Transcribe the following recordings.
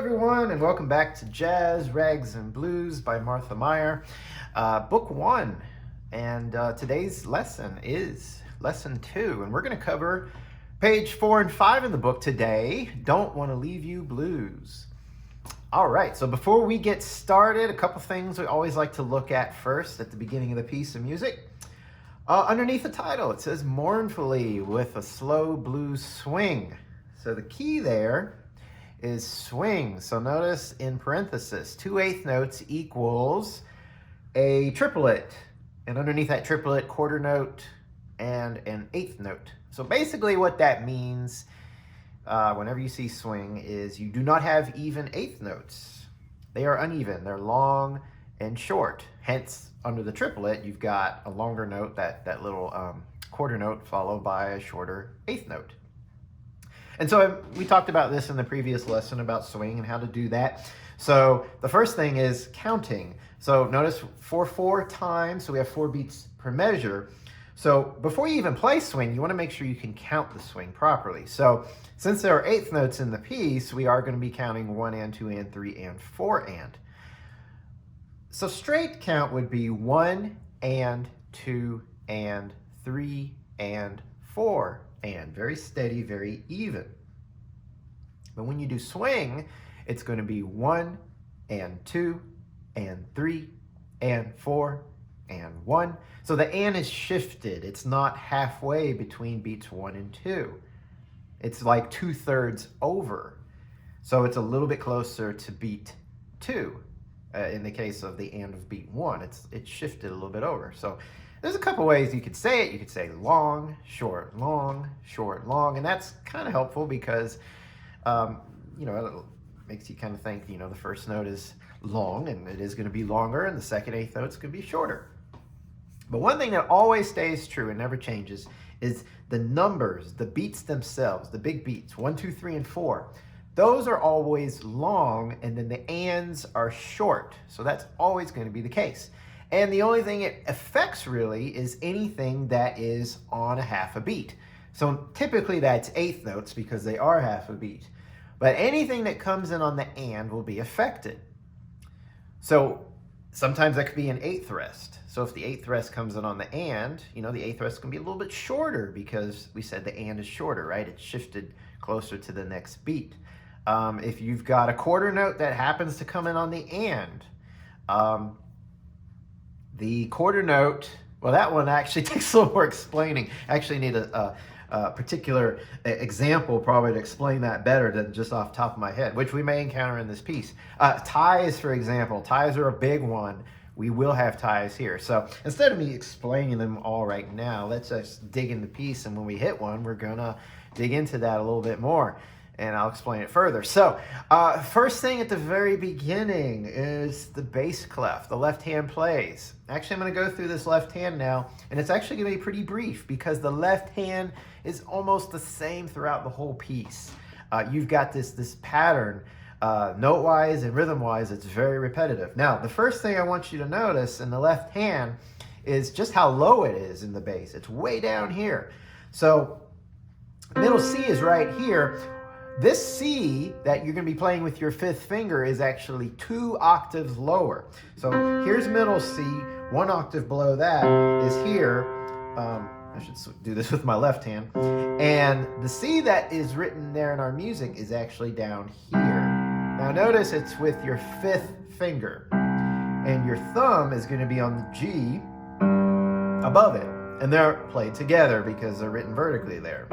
everyone, and welcome back to Jazz, Rags, and Blues by Martha Mier, Book 1. And today's lesson is Lesson 2, and we're going to cover page 4 and 5 in the book today, Don't Want to Leave You Blues. All right, so before we get started, a couple things we always like to look at first at the beginning of the piece of music. Underneath the title, it says mournfully with a slow blues swing. So the key there is swing. So notice in parenthesis, 2/8 notes equals a triplet. And underneath that triplet, quarter note and an eighth note. So basically what that means whenever you see swing is you do not have even eighth notes. They are uneven. They're long and short. Hence, under the triplet, you've got a longer note, that little quarter note, followed by a shorter eighth note. And so we talked about this in the previous lesson about swing and how to do that. So the first thing is counting. So notice 4/4 times, so we have 4 beats per measure. So before you even play swing, you want to make sure you can count the swing properly. So since there are eighth notes in the piece, we are going to be counting 1 and 2 and 3 and 4 and. So straight count would be 1 and 2 and 3 and 4 and. Very steady, very even. But when you do swing, it's going to be 1 and 2 and 3 and 4 and 1. So the and is shifted. It's not halfway between beats 1 and 2. It's like 2/3 over. So it's a little bit closer to beat 2. In the case of the and of beat 1, it's shifted a little bit over. So there's a couple ways you could say it. You could say long, short, long, and that's kind of helpful because, it makes you kind of think, the first note is long and it is going to be longer, and the second eighth note is going to be shorter. But one thing that always stays true and never changes is the numbers, the beats themselves, the big beats, 1, 2, 3, and 4. Those are always long, and then the ands are short. So that's always going to be the case. And the only thing it affects really is anything that is on a half a beat. So typically that's eighth notes because they are half a beat. But anything that comes in on the and will be affected. So sometimes that could be an eighth rest. So if the eighth rest comes in on the and, the eighth rest can be a little bit shorter because we said the and is shorter, right? It's shifted closer to the next beat. If you've got a quarter note that happens to come in on the and, the quarter note, well, that one actually takes a little more explaining. I actually need a particular example probably to explain that better than just off the top of my head, which we may encounter in this piece. Ties, for example. Ties are a big one. We will have ties here. So instead of me explaining them all right now, let's just dig in the piece, and when we hit one, we're going to dig into that a little bit more. And I'll explain it further. So first thing at the very beginning is the bass clef. The left hand plays. Actually, I'm going to go through this left hand now, and it's actually going to be pretty brief because the left hand is almost the same throughout the whole piece. You've got this pattern, note-wise and rhythm-wise, it's very repetitive. Now, the first thing I want you to notice in the left hand is just how low it is in the bass. It's way down here. So middle C is right here. This C that you're going to be playing with your fifth finger is actually 2 octaves lower. So here's middle C, 1 octave below that is here. I should do this with my left hand. And the C that is written there in our music is actually down here. Now notice it's with your fifth finger. And your thumb is going to be on the G above it. And they're played together because they're written vertically there.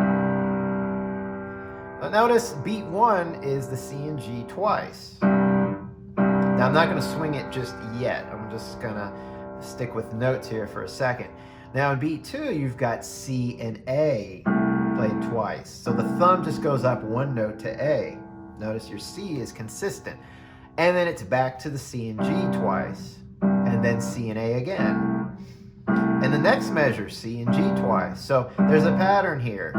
Notice beat 1 is the C and G twice. Now I'm not going to swing it just yet. I'm just going to stick with notes here for a second. Now in beat 2, you've got C and A played twice. So the thumb just goes up 1 note to A. Notice your C is consistent. And then it's back to the C and G twice. And then C and A again. And the next measure, C and G twice. So there's a pattern here.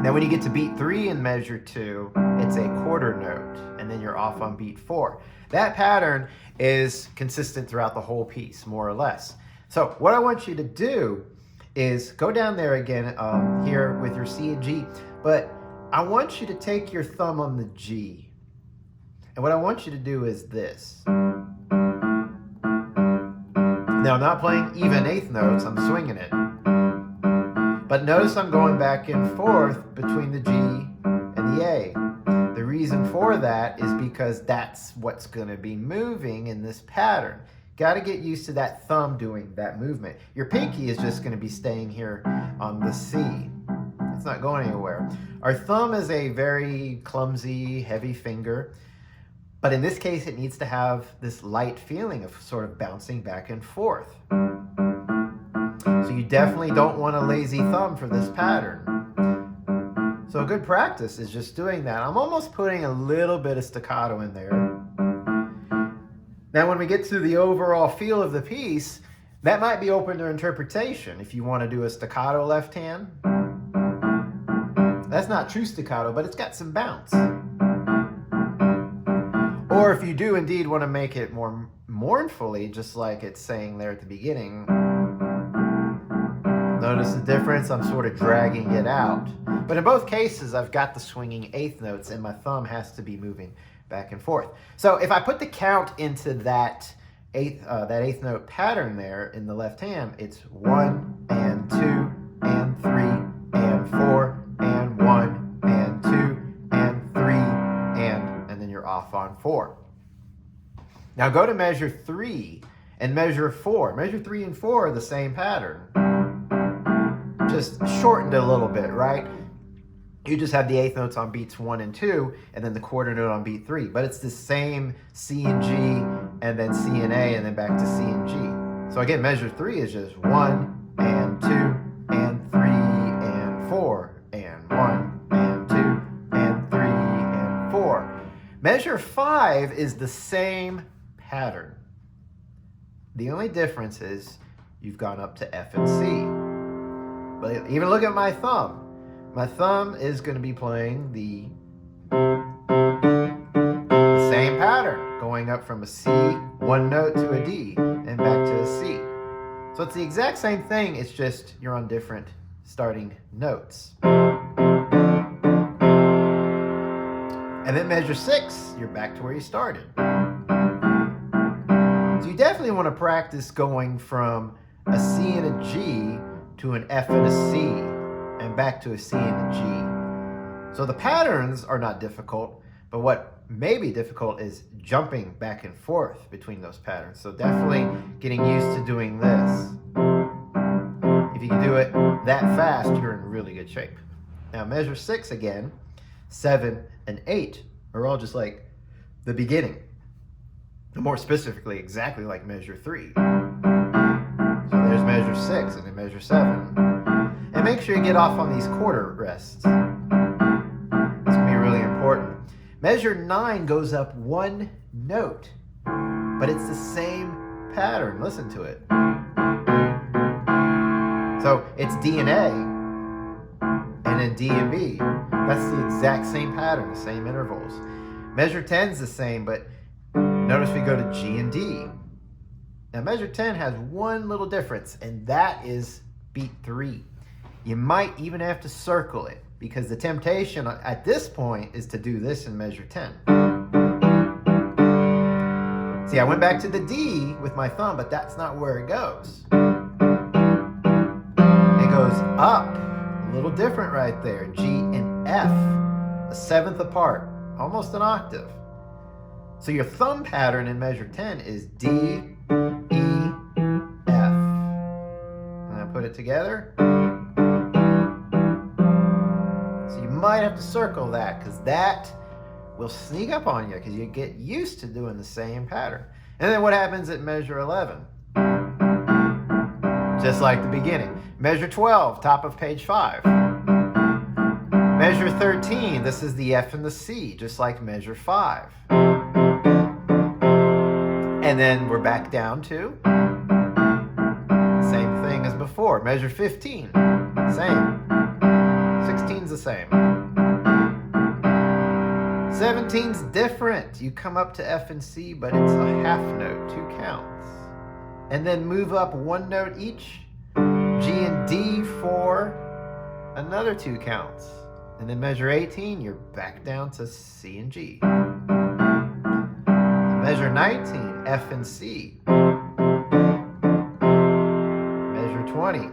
Now when you get to beat 3 in measure 2, it's a quarter note, and then you're off on beat 4. That pattern is consistent throughout the whole piece, more or less. So what I want you to do is go down there again here with your C and G, but I want you to take your thumb on the G And what I want you to do is this. Now, I'm not playing even eighth notes, I'm swinging it. But notice I'm going back and forth between the G and the A. The reason for that is because that's what's going to be moving in this pattern. Got to get used to that thumb doing that movement. Your pinky is just going to be staying here on the C. It's not going anywhere. Our thumb is a very clumsy, heavy finger. But in this case, it needs to have this light feeling of sort of bouncing back and forth. So you definitely don't want a lazy thumb for this pattern. So a good practice is just doing that. I'm almost putting a little bit of staccato in there. Now when we get to the overall feel of the piece, that might be open to interpretation. If you want to do a staccato left hand, that's not true staccato, but it's got some bounce. Or if you do indeed want to make it more mournfully, just like it's saying there at the beginning, notice the difference? I'm sort of dragging it out. But in both cases, I've got the swinging eighth notes and my thumb has to be moving back and forth. So if I put the count into that eighth note pattern there in the left hand, it's 1 and 2 and 3 and 4 and 1 and 2 and 3 and then you're off on 4. Now go to measure 3 and measure 4. Measure 3 and 4 are the same pattern, just shortened a little bit, right? You just have the eighth notes on beats 1 and 2, and then the quarter note on beat 3. But it's the same C and G, and then C and A, and then back to C and G. So again, measure 3 is just 1 and 2 and 3 and 4 and 1 and 2 and 3 and 4. Measure 5 is the same pattern. The only difference is you've gone up to F and C. But even look at my thumb. My thumb is going to be playing the same pattern, going up from a C, one note to a D, and back to a C. So it's the exact same thing, it's just you're on different starting notes. And then measure 6, you're back to where you started. So you definitely want to practice going from a C and a G to an F and a C, and back to a C and a G. So the patterns are not difficult, but what may be difficult is jumping back and forth between those patterns. So definitely getting used to doing this. If you can do it that fast, you're in really good shape. Now measure 6 again, 7 and 8 are all just like the beginning. More specifically, exactly like measure 3. So there's measure 6 and then measure 7. And make sure you get off on these quarter rests. It's going to be really important. Measure 9 goes up one note, but it's the same pattern. Listen to it. So it's D and A, and then D and B. That's the exact same pattern, the same intervals. Measure 10 is the same, but notice we go to G and D. Now measure 10 has one little difference, and that is beat 3. You might even have to circle it, because the temptation at this point is to do this in measure 10. See, I went back to the D with my thumb, but that's not where it goes. It goes up, a little different right there. G and F, a seventh apart, almost an octave. So your thumb pattern in measure 10 is D, E, F. And I put it together. So you might have to circle that, because that will sneak up on you, because you get used to doing the same pattern. And then what happens at measure 11? Just like the beginning. Measure 12, top of page 5. Measure 13, this is the F and the C, just like measure 5. And then we're back down to same thing as before. Measure 15, same. 16's the same. 17's different. You come up to F and C, but it's a half note, 2 counts. And then move up one note each, G and D for another 2 counts. And then measure 18, you're back down to C and G. Measure 19, F and C. Measure 20,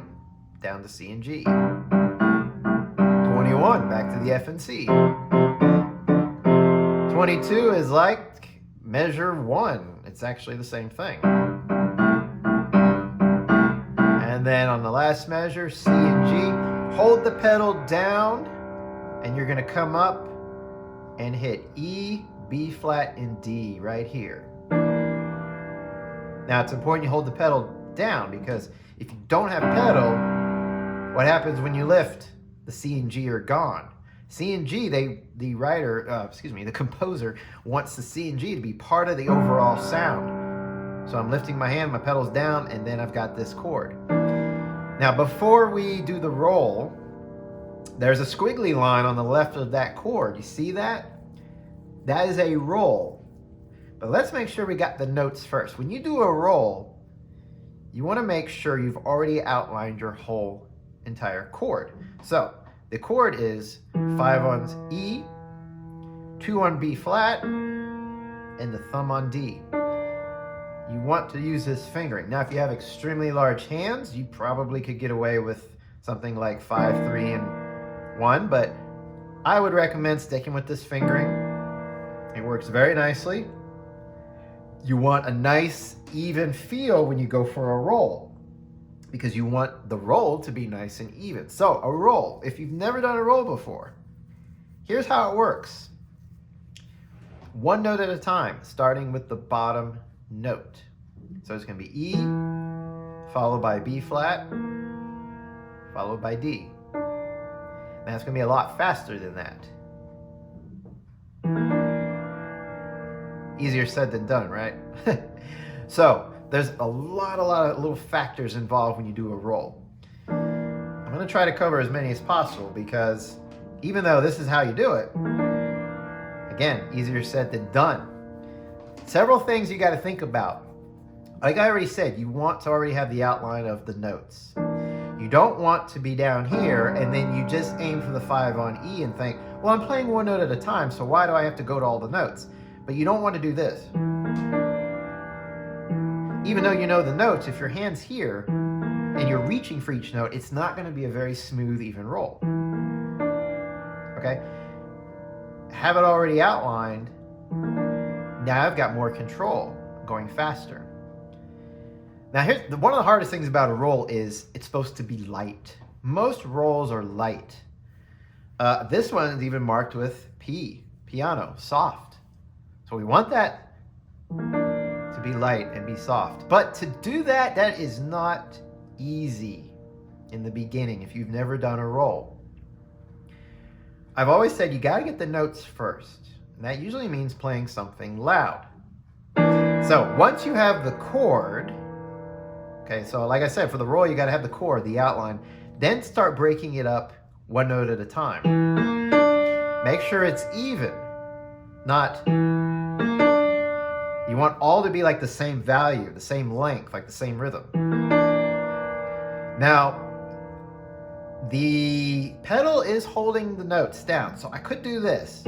down to C and G. 21, back to the F and C. 22 is like measure 1. It's actually the same thing. And then on the last measure, C and G, hold the pedal down, and you're going to come up and hit E, B flat, and D right here. Now, it's important you hold the pedal down, because if you don't have pedal, what happens when you lift? The C and G are gone. C and G, the composer wants the C and G to be part of the overall sound. So I'm lifting my hand, my pedal's down, and then I've got this chord. Now, before we do the roll, there's a squiggly line on the left of that chord. You see that? That is a roll. But let's make sure we got the notes first. When you do a roll, you want to make sure you've already outlined your whole entire chord. So the chord is 5 on E, 2 on B flat, and the thumb on D. You want to use this fingering. Now, if you have extremely large hands, you probably could get away with something like 5, 3, and 1, but I would recommend sticking with this fingering. It works very nicely. You want a nice, even feel when you go for a roll, because you want the roll to be nice and even. So a roll, if you've never done a roll before, here's how it works. One note at a time, starting with the bottom note. So it's going to be E, followed by B flat, followed by D. Now it's going to be a lot faster than that. Easier said than done, right? So there's a lot of little factors involved when you do a roll. I'm going to try to cover as many as possible, because even though this is how you do it, again, easier said than done. Several things you got to think about. Like I already said, you want to already have the outline of the notes. You don't want to be down here and then you just aim for the 5 on E and think, well, I'm playing one note at a time, so why do I have to go to all the notes? But you don't want to do this. Even though you know the notes, if your hand's here and you're reaching for each note, it's not going to be a very smooth, even roll. Okay? Have it already outlined. Now I've got more control, going faster. Now here's one of the hardest things about a roll is it's supposed to be light. Most rolls are light. This one is even marked with P, piano, soft. So we want that to be light and be soft. But to do that, that is not easy in the beginning if you've never done a roll. I've always said you got to get the notes first. And that usually means playing something loud. So once you have the chord, okay, so like I said, for the roll, you got to have the chord, the outline, then start breaking it up one note at a time. Make sure it's even, not, you want all to be like the same value, the same length, like the same rhythm. Now, the pedal is holding the notes down, so I could do this.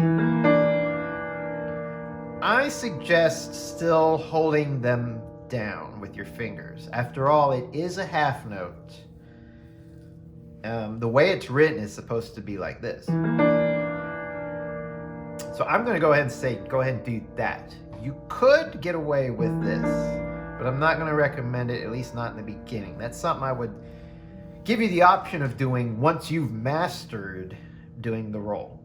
I suggest still holding them down with your fingers. After all, it is a half note. The way it's written is supposed to be like this. So I'm going to go ahead and say, go ahead and do that. You could get away with this, but I'm not going to recommend it, at least not in the beginning. That's something I would give you the option of doing once you've mastered doing the roll.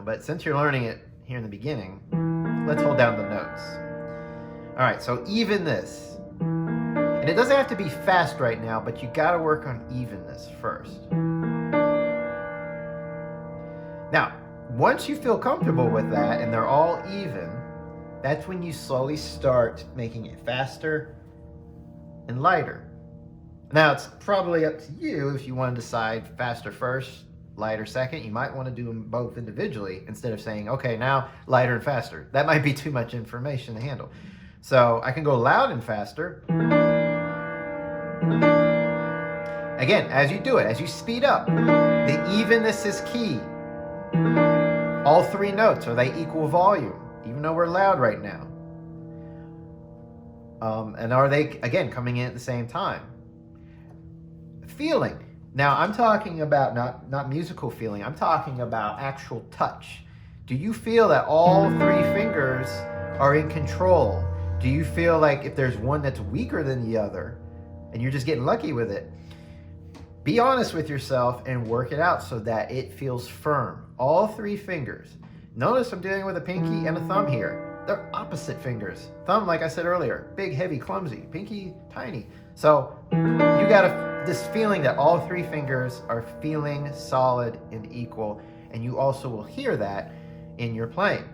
But since you're learning it here in the beginning, let's hold down the notes. All right, so even this. And it doesn't have to be fast right now, but you got to work on evenness first. Now, once you feel comfortable with that and they're all even, that's when you slowly start making it faster and lighter. Now, it's probably up to you if you want to decide faster first, lighter second. You might want to do them both individually instead of saying, okay, now lighter and faster. That might be too much information to handle. So I can go loud and faster. Again, as you do it, as you speed up, the evenness is key. All three notes, are they equal volume? Even though we're loud right now. And are they, again, coming in at the same time? Feeling. Now, I'm talking about not musical feeling. I'm talking about actual touch. Do you feel that all three fingers are in control? Do you feel like if there's one that's weaker than the other and you're just getting lucky with it? Be honest with yourself and work it out so that it feels firm. All three fingers. Notice I'm dealing with a pinky and a thumb here. They're opposite fingers. Thumb, like I said earlier, big, heavy, clumsy. Pinky, tiny. So you got this feeling that all three fingers are feeling solid and equal, and you also will hear that in your playing.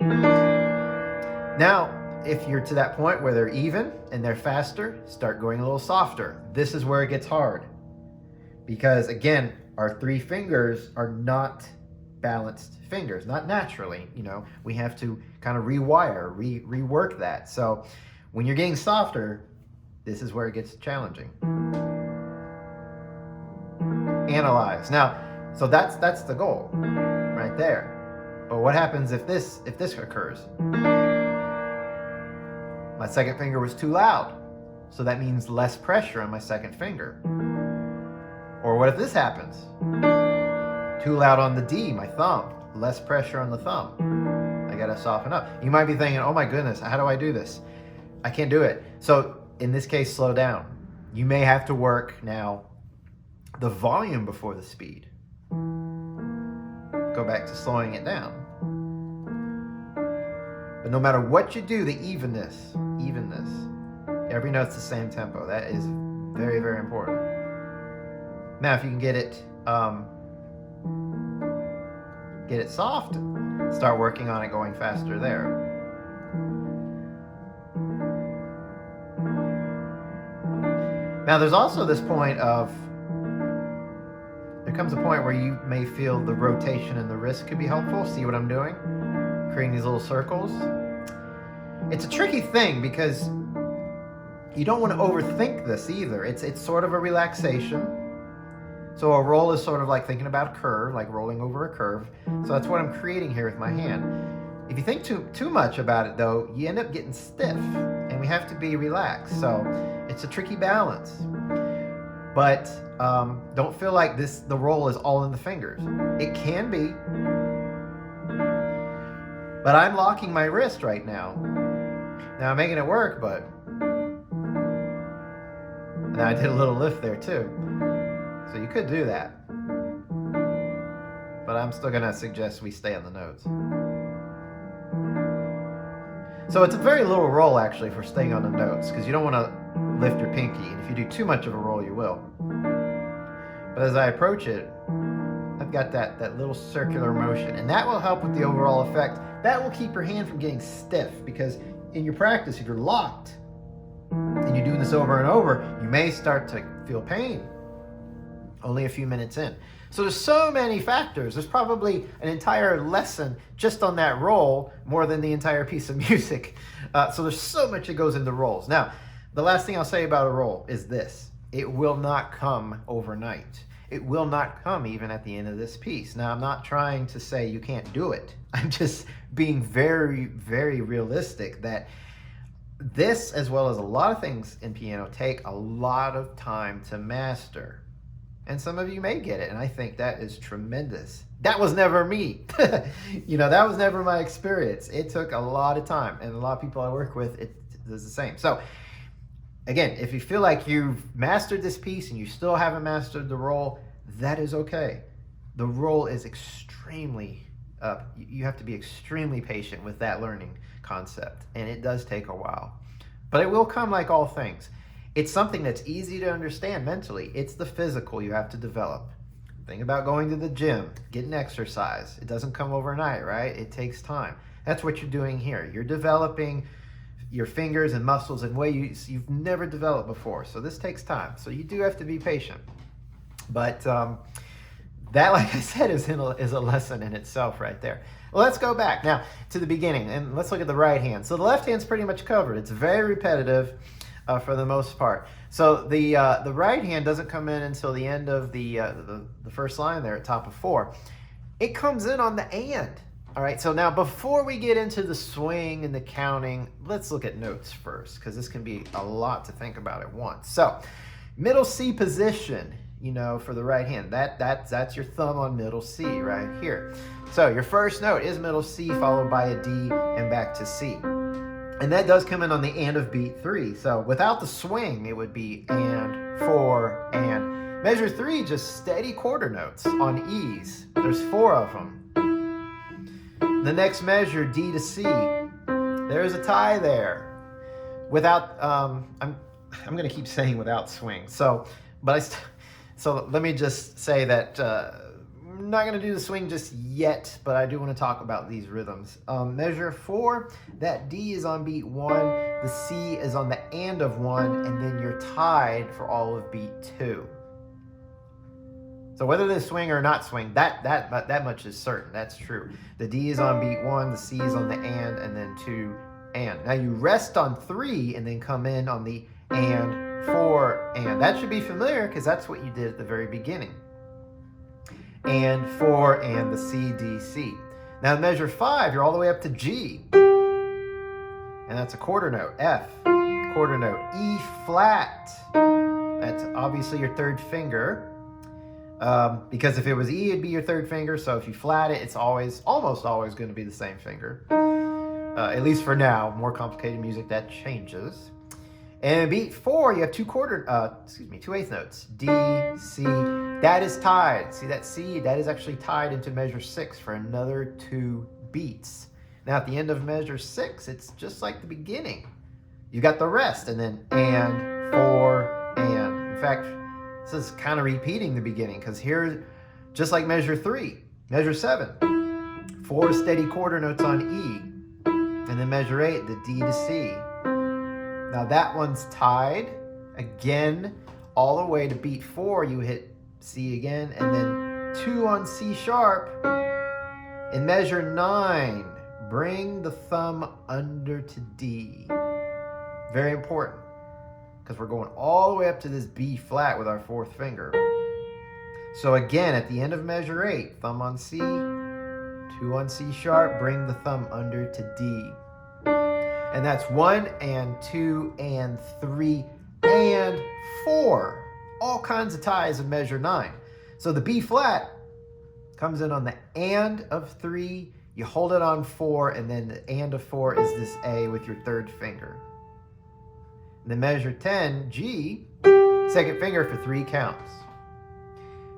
Now, if you're to that point where they're even and they're faster, start going a little softer. This is where it gets hard. Because again, our three fingers are not balanced fingers, not naturally. We have to kind of rewire, rework that. So when you're getting softer, this is where it gets challenging. Analyze. Now, so that's the goal right there. But what happens if this occurs? My second finger was too loud, so that means less pressure on my second finger. Or what if this happens? Too loud on the D, my thumb, less pressure on the thumb. I gotta soften up. You might be thinking, oh my goodness, how do I do this? I can't do it. So in this case, slow down. You may have to work now the volume before the speed. Go back to slowing it down. But no matter what you do, the evenness, every note's the same tempo. That is very, very important. Now, if you can get it soft, start working on it going faster there. Now, there's also this point of, there comes a point where you may feel the rotation in the wrist could be helpful. See what I'm doing? Creating these little circles. It's a tricky thing because you don't want to overthink this either. It's sort of a relaxation. So a roll is sort of like thinking about a curve, like rolling over a curve. So that's what I'm creating here with my hand. If you think too much about it though, you end up getting stiff, and we have to be relaxed. So it's a tricky balance. But don't feel like the roll is all in the fingers. It can be. But I'm locking my wrist right now. Now I'm making it work, but now I did a little lift there too. So you could do that. But I'm still gonna suggest we stay on the notes. So it's a very little roll actually for staying on the notes, because you don't want to lift your pinky, and if you do too much of a roll, you will. But as I approach it, I've got that little circular motion, and that will help with the overall effect. That will keep your hand from getting stiff, because in your practice, if you're locked and you're doing this over and over, you may start to feel pain only a few minutes in. So there's so many factors. There's probably an entire lesson just on that roll, more than the entire piece of music. So there's so much that goes into rolls. Now, the last thing I'll say about a roll is this. It will not come overnight. It will not come even at the end of this piece. Now, I'm not trying to say you can't do it. I'm just being very, very realistic that this, as well as a lot of things in piano, take a lot of time to master. And some of you may get it, and I think that is tremendous. That was never me. That was never my experience. It took a lot of time, and a lot of people I work with, it is the same. So, again, if you feel like you've mastered this piece and you still haven't mastered the roll, that is okay. The roll is extremely, you have to be extremely patient with that learning concept, and it does take a while. But it will come like all things. It's something that's easy to understand mentally. It's the physical you have to develop. Think about going to the gym, getting exercise. It doesn't come overnight, right? It takes time. That's what you're doing here. You're developing your fingers and muscles in ways you've never developed before. So this takes time. So you do have to be patient. But that, like I said, is a lesson in itself right there. Well, let's go back now to the beginning, and let's look at the right hand. So the left hand's pretty much covered. It's very repetitive. For the most part. So the right hand doesn't come in until the end of the first line there at top of 4. It comes in on the and. All right, so now before we get into the swing and the counting, let's look at notes first, because this can be a lot to think about at once. So, middle C position, for the right hand, that's your thumb on middle C right here. So your first note is middle C followed by a D and back to C. And that does come in on the and of beat 3. So without the swing, it would be and, 4, and. Measure 3, just steady quarter notes on E's. There's 4 of them. The next measure, D to C. There's a tie there. Without, I'm going to keep saying without swing. So let me just say that I'm not going to do the swing just yet, but I do want to talk about these rhythms. Measure 4, that D is on beat 1, the C is on the and of 1, and then you're tied for all of beat 2. So whether they swing or not swing, that much is certain. That's true. The D is on beat 1, the C is on the and then 2 and. Now you rest on 3 and then come in on the and, 4 and. That should be familiar because that's what you did at the very beginning. And, 4 and the C, D, C. Now in measure 5, you're all the way up to G. And that's a quarter note. F, quarter note. E flat. That's obviously your third finger. Because if it was E, it'd be your third finger. So if you flat it, it's almost always going to be the same finger. At least for now. More complicated music, that changes. And beat 4, you have two eighth notes. D, C. That is tied. See that C? That is actually tied into measure 6 for another 2 beats. Now at the end of measure 6, it's just like the beginning. You got the rest, and then and, 4, and. In fact, this is kind of repeating the beginning, because here, just like measure 3, measure 7, 4 steady quarter notes on E, and then measure 8, the D to C. Now that one's tied again all the way to beat 4. You hit C again, and then 2 on C sharp. In measure 9, bring the thumb under to D. Very important, because we're going all the way up to this B flat with our 4th finger. So again, at the end of measure 8, thumb on C, 2 on C sharp, bring the thumb under to D. And that's 1 and 2 and 3 and 4. All kinds of ties in measure 9. So the B flat comes in on the and of 3, you hold it on 4, and then the and of 4 is this A with your 3rd finger. And then measure 10, G, 2nd finger for 3 counts.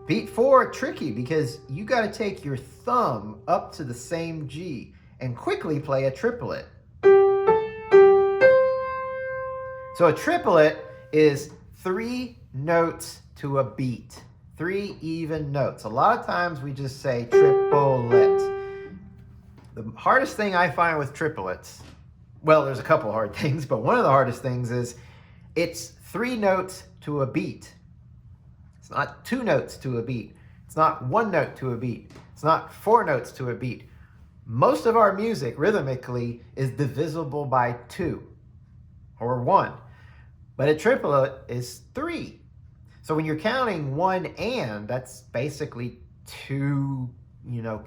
Beat 4, tricky, because you got to take your thumb up to the same G and quickly play a triplet. So a triplet is 3 notes to a beat. 3 even notes. A lot of times we just say triplet. The hardest thing I find with triplets, well, there's a couple hard things, but one of the hardest things is it's 3 notes to a beat. It's not 2 notes to a beat. It's not 1 note to a beat. It's not 4 notes to a beat. Most of our music, rhythmically, is divisible by 2 or 1. But a triplet is 3. So when you're counting 1 and, that's basically 2,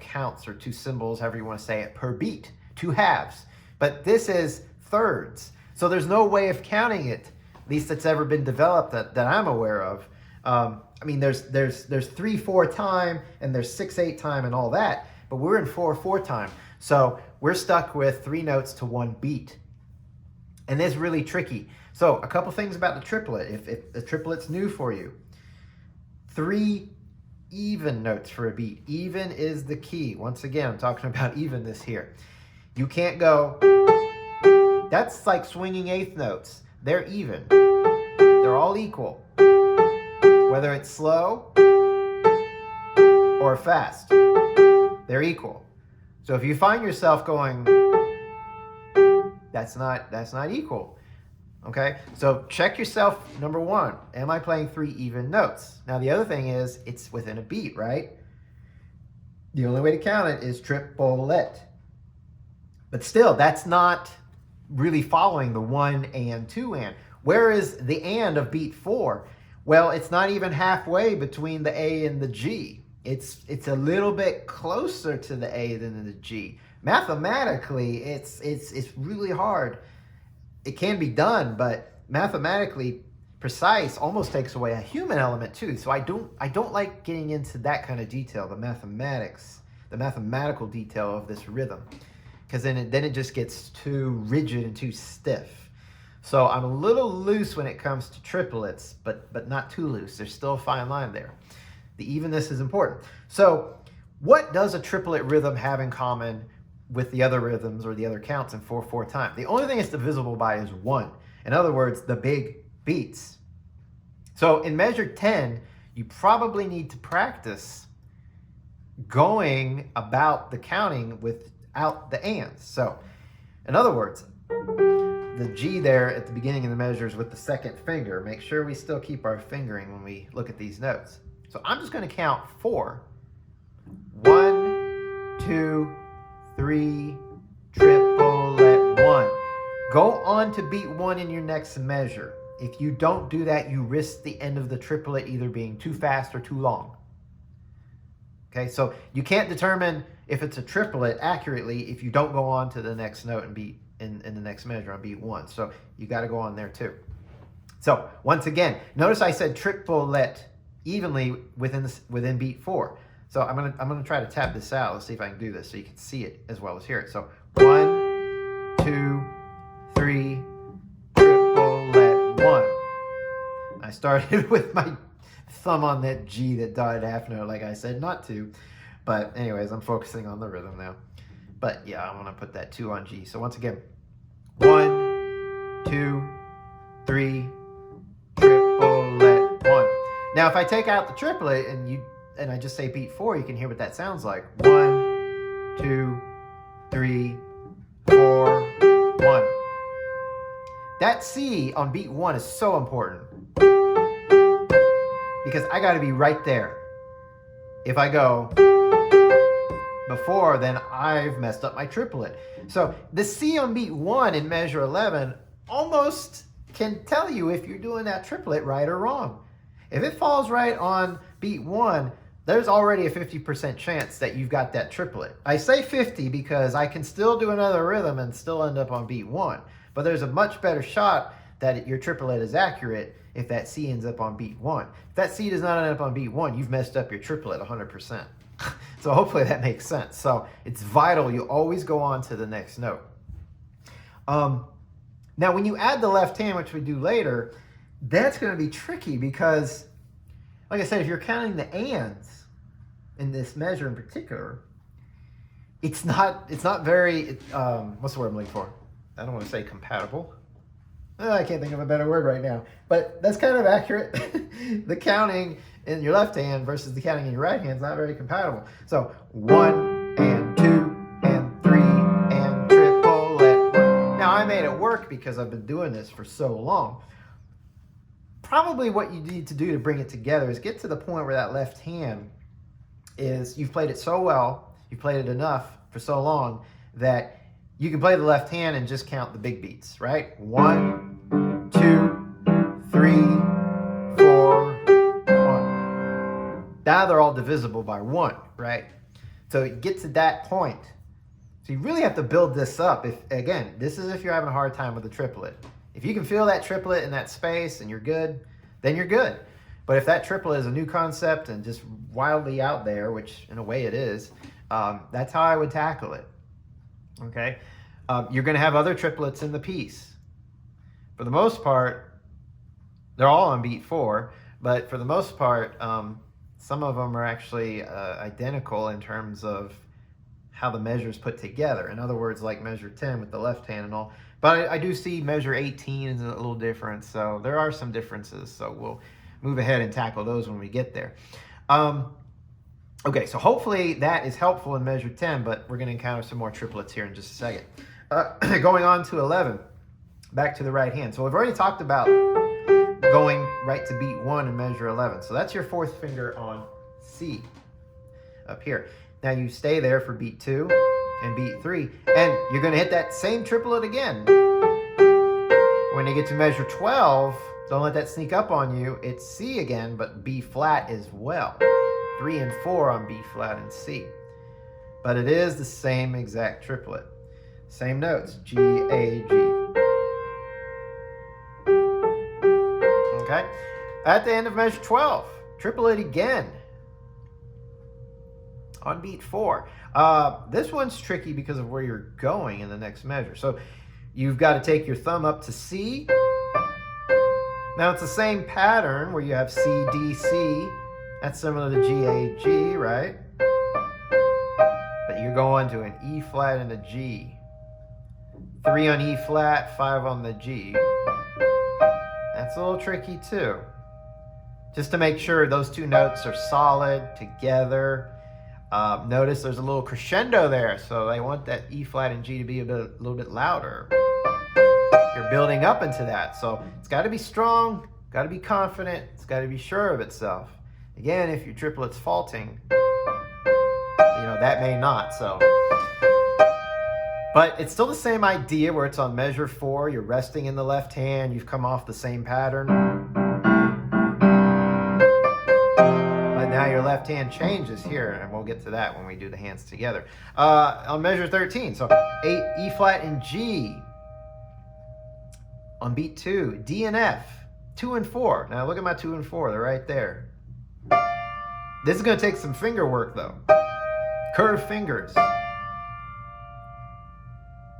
counts or 2 symbols, however you want to say it, per beat. 2 halves. But this is thirds. So there's no way of counting it, at least that's ever been developed that I'm aware of. There's 3/4 time, and there's 6/8 time and all that, but we're in 4/4 time. So we're stuck with 3 notes to 1 beat. And it's really tricky. So a couple things about the triplet, if the triplet's new for you. 3 even notes for a beat. Even is the key. Once again, I'm talking about evenness here. You can't go, that's like swinging 8th notes. They're even. They're all equal. Whether it's slow or fast, they're equal. So if you find yourself going, that's not equal. Okay, so check yourself. Number 1, am I playing 3 even notes? Now the other thing is, it's within a beat, right? The only way to count it is triplet. But still, that's not really following the 1 and 2 and. Where is the and of beat 4? Well, it's not even halfway between the A and the G. it's a little bit closer to the A than the G. Mathematically, it's really hard. It can be done, but mathematically precise almost takes away a human element too. So I don't like getting into that kind of detail, the mathematical detail of this rhythm, because then it just gets too rigid and too stiff. So I'm a little loose when it comes to triplets, but not too loose. There's still a fine line there. The evenness is important. So what does a triplet rhythm have in common with the other rhythms or the other counts in 4/4 time? The only thing it's divisible by is 1. In other words, the big beats. So in measure 10, you probably need to practice going about the counting without the ands. So in other words, the G there at the beginning of the measures with the second finger, make sure we still keep our fingering when we look at these notes. So I'm just going to count 4. 1, 2, 3, triplet 1. Go on to beat 1 in your next measure. If you don't do that, you risk the end of the triplet either being too fast or too long. Okay, so you can't determine if it's a triplet accurately if you don't go on to the next note and beat in the next measure on beat 1. So you got to go on there too. So once again, notice I said triplet evenly within beat 4. So I'm gonna try to tap this out. Let's see if I can do this so you can see it as well as hear it. So 1, 2, 3, triplet 1. I started with my thumb on that G that dotted half note, like I said not to. But anyways, I'm focusing on the rhythm now. But yeah, I'm gonna put that 2 on G. So once again, 1, 2, 3, triplet 1. Now if I take out the triplet and I just say beat 4, you can hear what that sounds like. 1, 2, 3, 4, 1. That C on beat 1 is so important because I got to be right there. If I go before, then I've messed up my triplet. So the C on beat 1 in measure 11 almost can tell you if you're doing that triplet right or wrong. If it falls right on beat 1, there's already a 50% chance that you've got that triplet. I say 50 because I can still do another rhythm and still end up on beat 1. But there's a much better shot that your triplet is accurate if that C ends up on beat 1. If that C does not end up on beat 1, you've messed up your triplet 100%. So hopefully that makes sense. So it's vital you always go on to the next note. Now when you add the left hand, which we do later, that's going to be tricky because, like I said, if you're counting the ands in this measure in particular, it's not very, what's the word I'm looking for? I don't want to say compatible. I can't think of a better word right now, but that's kind of accurate. The counting in your left hand versus the counting in your right hand is not very compatible. So 1 and 2 and 3 and triplet 1. Now I made it work because I've been doing this for so long. Probably what you need to do to bring it together is get to the point where that left hand is, you've played it so well, you've played it enough for so long that you can play the left hand and just count the big beats, right? 1, 2, 3, 4, 1. Now they're all divisible by 1, right? So you get to that point. So you really have to build this up. Again, this is if you're having a hard time with the triplet. If you can feel that triplet in that space and you're good, then you're good. But if that triplet is a new concept and just wildly out there, which in a way it is, that's how I would tackle it. Okay, you're going to have other triplets in the piece. For the most part, they're all on beat 4, but for the most part, some of them are actually identical in terms of how the measures put together. In other words, like measure 10 with the left hand and all. But I do see measure 18 is a little different, so there are some differences. So we'll move ahead and tackle those when we get there. Okay, so hopefully that is helpful in measure 10, but we're going to encounter some more triplets here in just a second. Going on to 11, back to the right hand. So we've already talked about going right to beat 1 in measure 11. So that's your 4th finger on C up here. Now you stay there for beat 2 and beat 3, and you're going to hit that same triplet again. When you get to measure 12, don't let that sneak up on you. It's C again, but B flat as well. 3 and 4 on B flat and C. But it is the same exact triplet. Same notes, G, A, G. Okay? At the end of measure 12, triplet again on beat 4. This one's tricky because of where you're going in the next measure. So you've got to take your thumb up to C. Now it's the same pattern where you have C, D, C. That's similar to G, A, G, right? But you're going to an E flat and a G. 3 on E flat, 5 on the G. That's a little tricky too. Just to make sure those two notes are solid together. Notice there's a little crescendo there, so I want that E flat and G to be a little bit louder. You're building up into that, so it's got to be strong, got to be confident, it's got to be sure of itself. Again, if your triplet's faulting, that may not. So, but it's still the same idea where it's on measure 4. You're resting in the left hand. You've come off the same pattern. But now your left hand changes here, and we'll get to that when we do the hands together. On measure 13, so 8, E flat and G. On beat 2, D and F, 2 and 4. Now look at my 2 and 4, they're right there. This is going to take some finger work though. Curved fingers.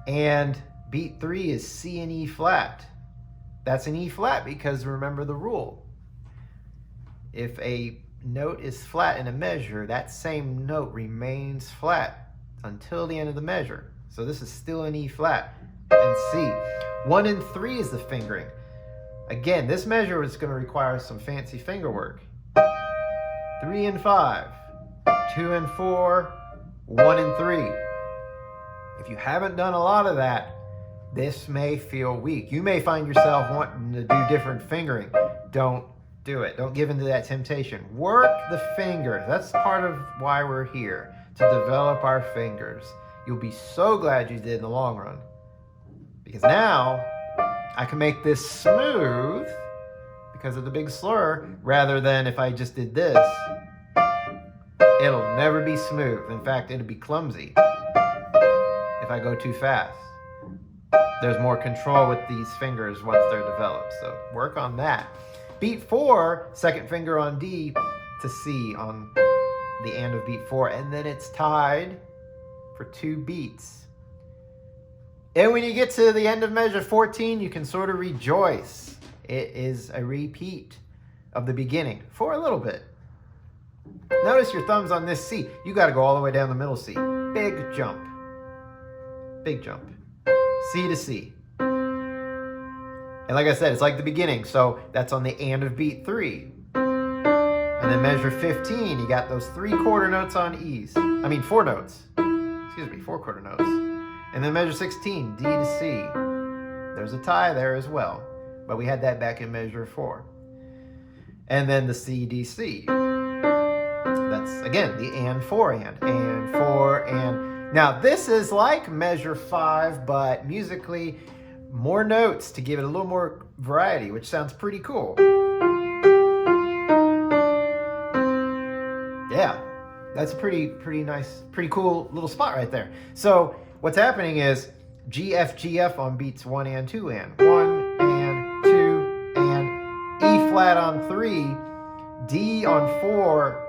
And beat 3 is C and E flat. That's an E flat because remember the rule. If a note is flat in a measure, that same note remains flat until the end of the measure. So this is still an E flat and C. 1 and 3 is the fingering. Again, this measure is going to require some fancy finger work. 3 and 5, 2 and 4, 1 and 3. If you haven't done a lot of that, this may feel weak. You may find yourself wanting to do different fingering. Don't do it. Don't give into that temptation. Work the fingers. That's part of why we're here, to develop our fingers. You'll be so glad you did in the long run. Because now I can make this smooth because of the big slur, rather than if I just did this, it'll never be smooth. In fact, it'll be clumsy if I go too fast. There's more control with these fingers once they're developed, so work on that. Beat 4, second finger on D to C on the end of beat 4, and then it's tied for 2 beats. And when you get to the end of measure 14, you can sort of rejoice. It is a repeat of the beginning for a little bit. Notice your thumbs on this C. You got to go all the way down the middle C. Big jump. Big jump. C to C. And like I said, it's like the beginning. So that's on the end of beat 3. And then measure 15, you got those 3 quarter notes on E's. 4 notes. 4 quarter notes. And then measure 16, D to C. There's a tie there as well. But we had that back in measure 4. And then the C, D, C. That's, again, the and 4 and 4 and. Now, this is like measure 5, but musically, more notes to give it a little more variety, which sounds pretty cool. Yeah, that's a pretty nice, pretty cool little spot right there. So what's happening is G, F, G, F on beats 1 and 2 and. 1 and 2 and. E flat on 3, D on 4,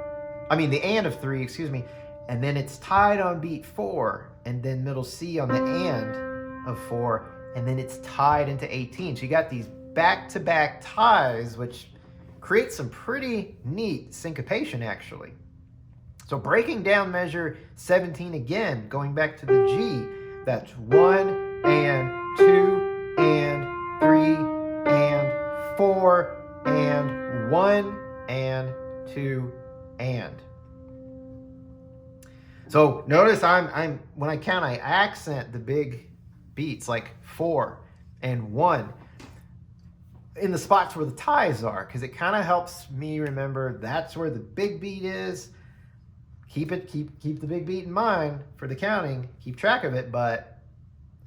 the and of 3, excuse me, and then it's tied on beat 4, and then middle C on the and of 4, and then it's tied into 18. So you got these back-to-back ties, which create some pretty neat syncopation, actually. So breaking down measure 17 again, going back to the G, that's 1 and 2 and 3 and 4 and 1 and 2 and. So notice I'm when I count, I accent the big beats like 4 and 1 in the spots where the ties are, because it kind of helps me remember that's where the big beat is. Keep the big beat in mind for the counting. Keep track of it, but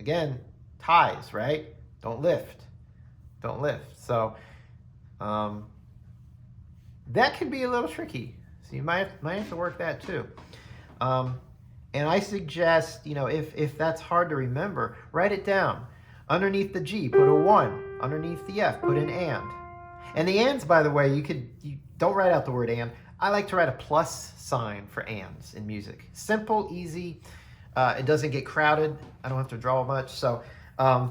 again, ties, right? Don't lift. So that can be a little tricky. So you might have to work that too. And I suggest, if that's hard to remember, write it down. Underneath the G, put a 1. Underneath the F, put an and. And the ands, by the way, you don't write out the word and. I like to write a plus sign for ands in music. Simple, easy. It doesn't get crowded. I don't have to draw much. So one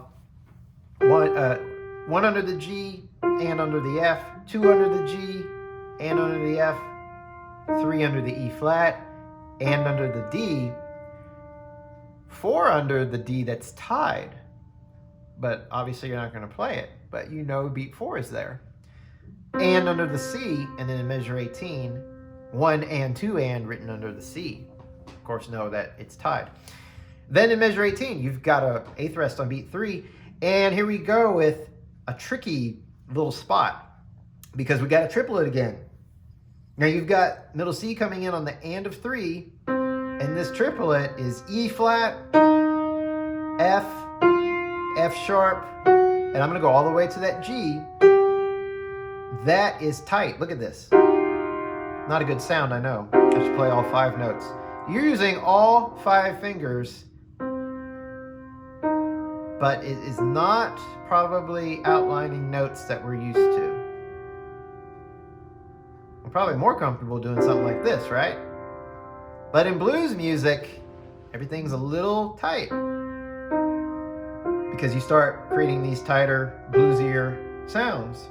under the G, and under the F. 2 under the G, and under the F. 3 under the E flat, and under the D. 4 under the D that's tied. But obviously you're not going to play it. But beat 4 is there. And under the C, and then in measure 18, 1 and 2 and written under the C. Of course, know that it's tied. Then in measure 18, you've got a 8th rest on beat 3. And here we go with a tricky little spot, because we got a triplet again. Now you've got middle C coming in on the and of 3, and this triplet is E flat, F, F sharp, and I'm gonna go all the way to that G. That is tight. Look at this. Not a good sound, I know. I should play all 5 notes. You're using all 5 fingers, but it is not probably outlining notes that we're used to. I'm probably more comfortable doing something like this, right? But in blues music, everything's a little tight, because you start creating these tighter, bluesier sounds.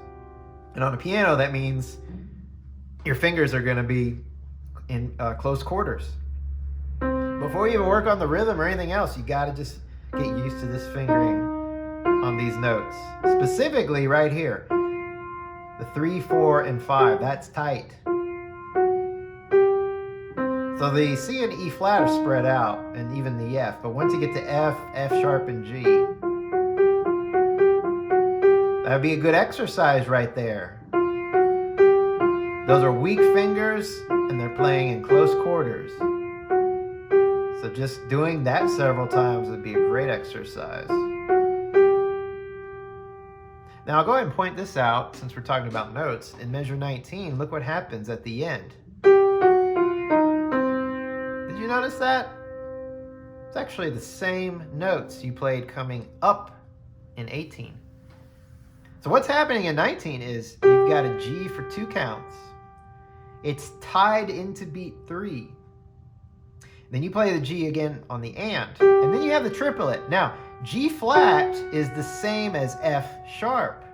And on a piano, that means your fingers are going to be in close quarters. Before you even work on the rhythm or anything else, you got to just get used to this fingering on these notes. Specifically right here, the 3, 4, and 5, that's tight. So the C and E flat are spread out, and even the F. But once you get to F, F sharp, and G, that'd be a good exercise right there. Those are weak fingers, and they're playing in close quarters. So just doing that several times would be a great exercise. Now I'll go ahead and point this out, since we're talking about notes. In measure 19, look what happens at the end. Did you notice that? It's actually the same notes you played coming up in 18. So what's happening in 19 is you've got a G for 2 counts. It's tied into beat 3. Then you play the G again on the and then you have the triplet. Now, G flat is the same as F sharp.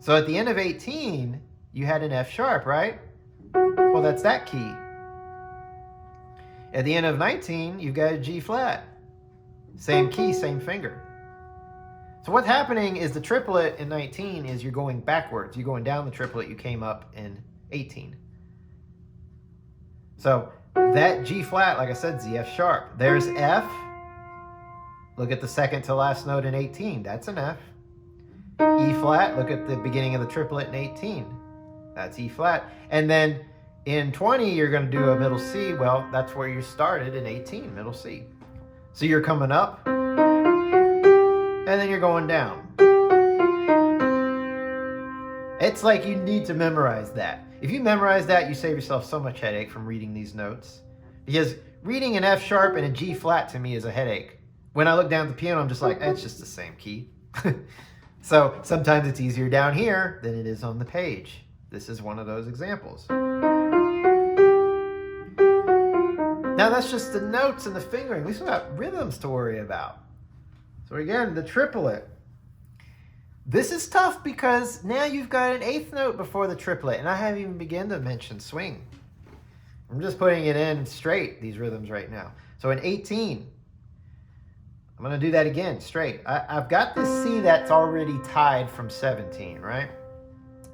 So at the end of 18, you had an F sharp, right? Well, that's that key. At the end of 19, you've got a G flat. Same key, same finger. So what's happening is the triplet in 19 is you're going backwards. You're going down the triplet you came up in 18. So that G flat, like I said, is the F sharp. There's F. Look at the second to last note in 18. That's an F. E flat, look at the beginning of the triplet in 18. That's E flat. And then in 20, you're going to do a middle C. Well, that's where you started in 18, middle C. So you're coming up, and then you're going down. It's like you need to memorize that. If you memorize that, you save yourself so much headache from reading these notes. Because reading an F sharp and a G flat to me is a headache. When I look down at the piano, I'm just like, it's just the same key. So sometimes it's easier down here than it is on the page. This is one of those examples. Now that's just the notes and the fingering. We still got rhythms to worry about. So again, the triplet. This is tough because now you've got an 8th note before the triplet, and I haven't even begun to mention swing. I'm just putting it in straight, these rhythms right now. So in 18, I'm going to do that again, straight. I've got this C that's already tied from 17, right?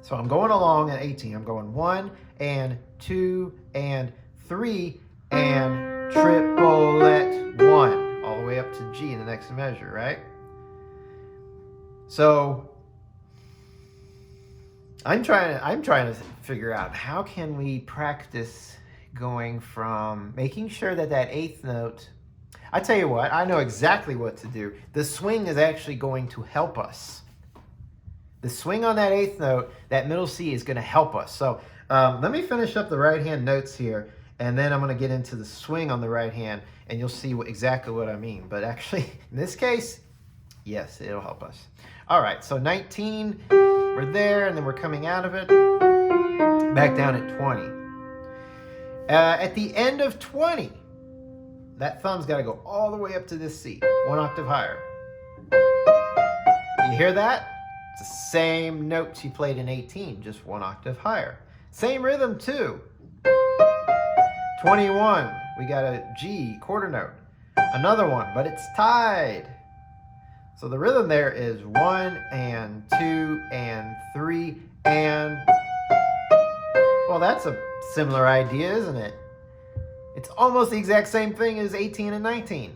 So I'm going along at 18. I'm going 1 and 2 and 3 and triplet 1, all the way up to G in the next measure, right? So I'm trying to figure out how can we practice going from making sure that 8th note. I tell you what, I know exactly what to do. The swing is actually going to help us. The swing on that 8th note, that middle C is going to help us. So Let me finish up the right hand notes here, and then I'm going to get into the swing on the right hand, and you'll see exactly what I mean. But actually, in this case, yes, it'll help us. All right, so 19, we're there, and then we're coming out of it. Back down at 20. At the end of 20, that thumb's got to go all the way up to this C, 1 octave higher. You hear that? It's the same notes you played in 18, just 1 octave higher. Same rhythm too. 21, we got a G quarter note. Another one, but it's tied. So the rhythm there is 1 and 2 and 3 and... Well, that's a similar idea, isn't it? It's almost the exact same thing as 18 and 19.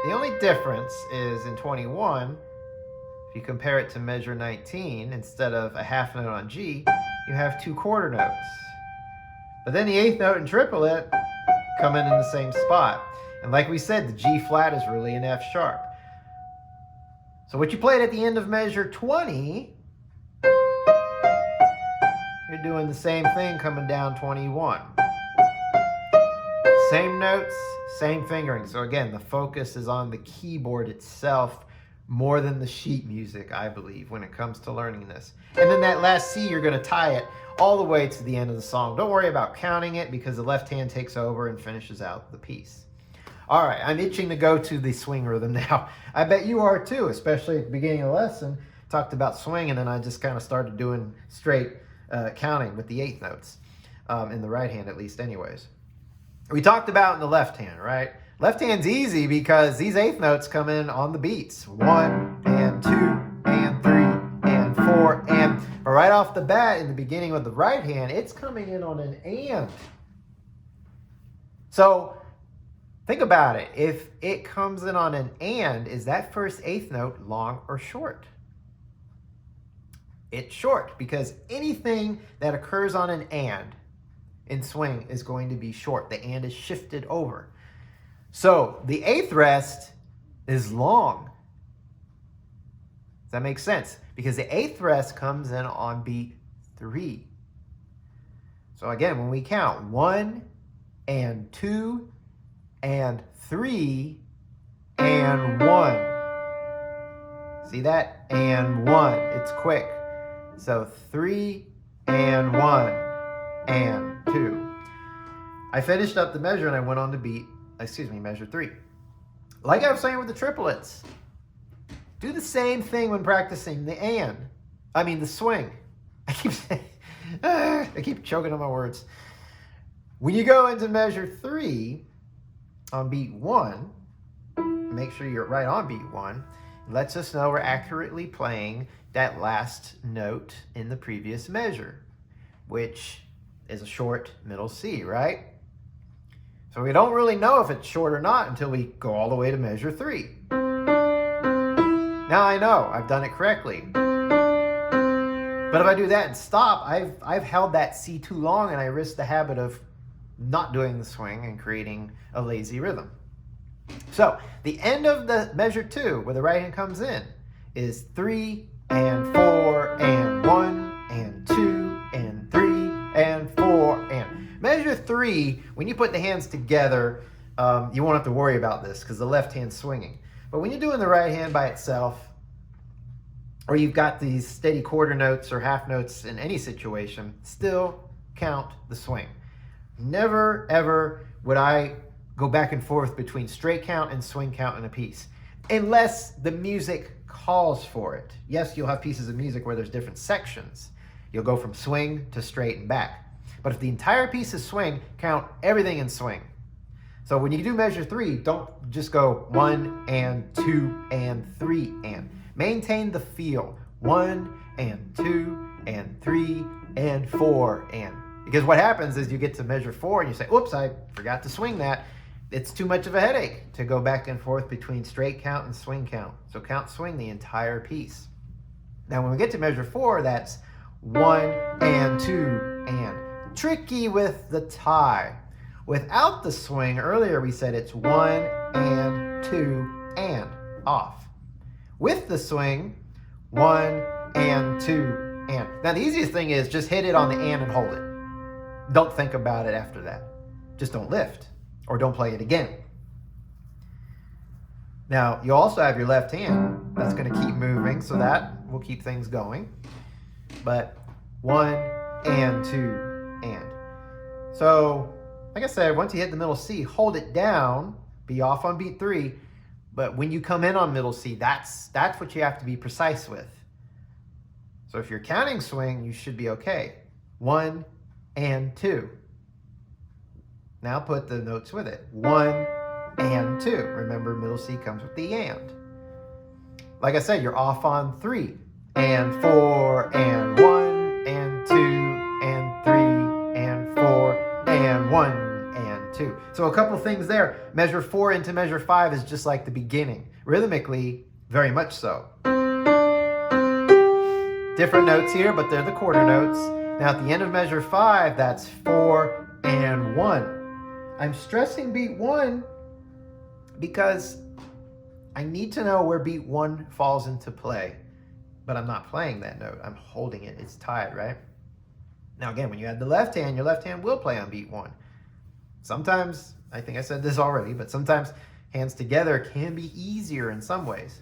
The only difference is in 21, if you compare it to measure 19, instead of a half note on G, you have 2 quarter notes. But then the 8th note and triplet come in the same spot. And like we said, the G flat is really an F sharp. So what you played at the end of measure 20, you're doing the same thing coming down 21. Same notes, same fingering. So again, the focus is on the keyboard itself more than the sheet music, I believe, when it comes to learning this. And then that last C, you're going to tie it all the way to the end of the song. Don't worry about counting it because the left hand takes over and finishes out the piece. All right, I'm itching to go to the swing rhythm now. I bet you are too, especially at the beginning of the lesson. Talked about swing, and then I just kind of started doing straight counting with the 8th notes, in the right hand at least anyways. We talked about in the left hand, right? Left hand's easy because these 8th notes come in on the beats. 1 and 2 and 3 and 4 and... But right off the bat, in the beginning with the right hand, it's coming in on an and. So think about it. If it comes in on an and, is that first 8th note long or short? It's short because anything that occurs on an and in swing is going to be short. The and is shifted over. So the 8th rest is long. Does that make sense? Because the 8th rest comes in on beat 3. So again, when we count 1 and 2 and 3 and 1. See that? And 1. It's quick. So 3 and 1 and 2. I finished up the measure and I went on to measure 3. Like I was saying with the triplets, do the same thing when practicing the swing. I keep choking on my words. When you go into measure 3 on beat 1, make sure you're right on beat 1. It lets us know we're accurately playing that last note in the previous measure, which is a short middle C, right? So we don't really know if it's short or not until we go all the way to measure 3. Now I know I've done it correctly. But if I do that and stop, I've held that C too long and I risk the habit of not doing the swing and creating a lazy rhythm. So the end of the measure 2, where the right hand comes in, is 3 and 4 and 1 and 2 and 3 and 4 and... Measure 3, when you put the hands together, you won't have to worry about this because the left hand's swinging. But when you're doing the right hand by itself, or you've got these steady quarter notes or half notes in any situation, still count the swing. Never, ever would I go back and forth between straight count and swing count in a piece, unless the music calls for it. Yes, you'll have pieces of music where there's different sections. You'll go from swing to straight and back. But if the entire piece is swing, count everything in swing. So when you do measure 3, don't just go 1 and 2 and 3 and. Maintain the feel. 1 and 2 and 3 and 4 and. Because what happens is you get to measure 4 and you say, oops, I forgot to swing that. It's too much of a headache to go back and forth between straight count and swing count. So count swing the entire piece. Now when we get to measure 4, that's 1 and 2 and. Tricky with the tie. Without the swing, earlier we said it's 1 and 2 and off. With the swing, 1 and 2 and. Now the easiest thing is just hit it on the and hold it. Don't think about it after that. Just don't lift or don't play it again. Now you also have your left hand that's going to keep moving, so that will keep things going. But 1 and 2 and. So like I said, once you hit the middle C, hold it down, be off on beat 3. But when you come in on middle C, that's what you have to be precise with. So if you're counting swing, you should be okay. 1 and 2. Now put the notes with it. 1 and 2. Remember, middle C comes with the and. Like I said, you're off on 3 and 4 and 1 and 2 and 3 and 4 and 1 and 2. So a couple things there. Measure 4 into measure 5 is just like the beginning. Rhythmically, very much so. Different notes here, but they're the quarter notes. Now at the end of measure 5, that's 4 and 1. I'm stressing beat 1 because I need to know where beat 1 falls into play. But I'm not playing that note. I'm holding it. It's tied, right? Now again, when you add the left hand, your left hand will play on beat 1. Sometimes, I think I said this already, but sometimes hands together can be easier in some ways.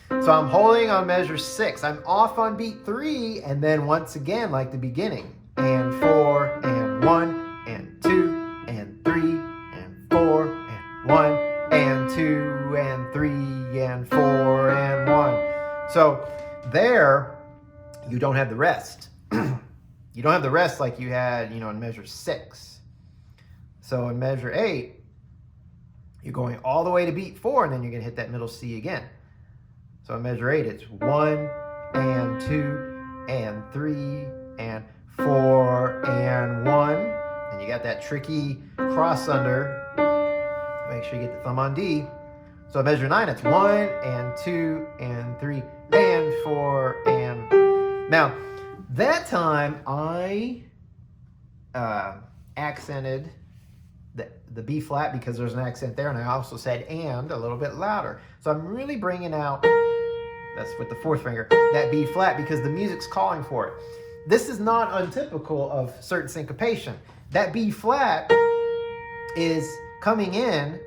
So I'm holding on measure 6. I'm off on beat 3, and then once again, like the beginning, and 4 and 1 and 2 and 3 and 4 and 1 and 2 and 3 and 4 and 1. So there, you don't have the rest. You don't have the rest like you had, in measure 6. So in measure 8, you're going all the way to beat 4, and then you're going to hit that middle C again. So in measure 8, it's 1 and 2 and 3 and 4 and 1. And you got that tricky cross under. Make sure you get the thumb on D. So in measure 9, it's 1 and 2 and 3 and 4 and. Now, that time I accented the B flat because there's an accent there, and I also said and a little bit louder. So I'm really bringing out, that's with the 4th finger, that B flat because the music's calling for it. This is not untypical of certain syncopation. That B flat is coming in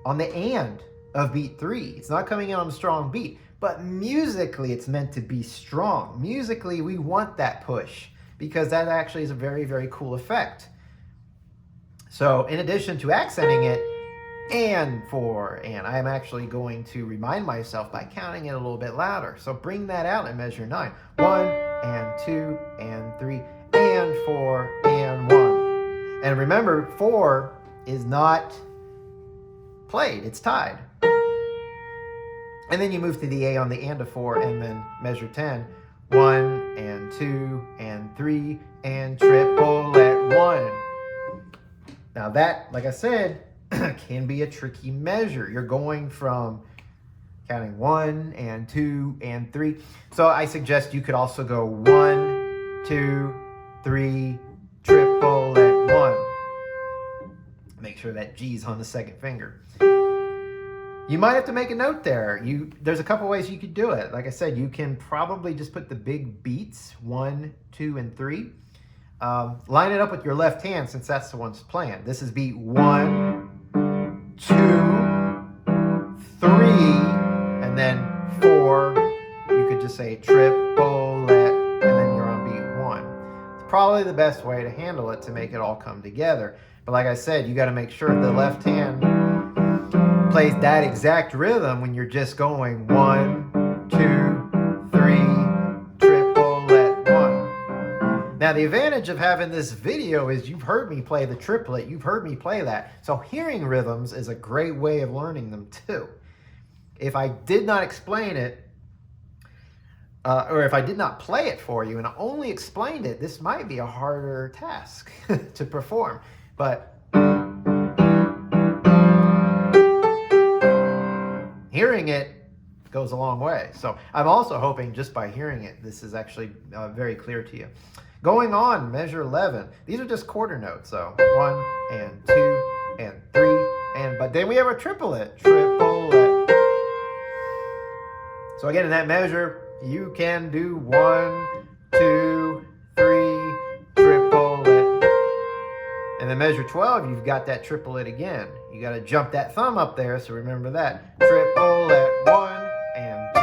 on the and of beat 3. It's not coming in on a strong beat, but musically it's meant to be strong. Musically, we want that push because that actually is a very, very cool effect. So in addition to accenting it, and 4 and, I am actually going to remind myself by counting it a little bit louder. So bring that out in measure 9. 1 and 2 and 3 and 4 and 1. And remember, 4 is not played, it's tied. And then you move to the A on the and of 4, and then measure 10. 1 and 2 and 3 and triple at 1. Now that, like I said, can be a tricky measure. You're going from counting 1 and 2 and 3. So I suggest you could also go 1, 2, 3, triple at 1. Make sure that G's on the 2nd finger. You might have to make a note there. There's a couple ways you could do it. Like I said, you can probably just put the big beats, 1, 2, and 3. Line it up with your left hand since that's the one's playing. This is beat 1, 2, 3, and then 4. You could just say triplet, and then you're on beat 1. It's probably the best way to handle it to make it all come together. But like I said, you got to make sure the left hand plays that exact rhythm when you're just going 1, 2, 3, triple at 1. Now the advantage of having this video is you've heard me play the triplet, you've heard me play that. So hearing rhythms is a great way of learning them too. If I did not explain it, or if I did not play it for you and I only explained it, this might be a harder task to perform. But hearing it goes a long way. So I'm also hoping just by hearing it, this is actually very clear to you. Going on, measure 11. These are just quarter notes. So 1 and 2 and 3 and, but then we have a triplet. Triplet. So again, in that measure, You can do 1, 2, 3, triplet. And then measure 12, you've got that triplet again. You got to jump that thumb up there, so remember that. Triplet, 1 and 2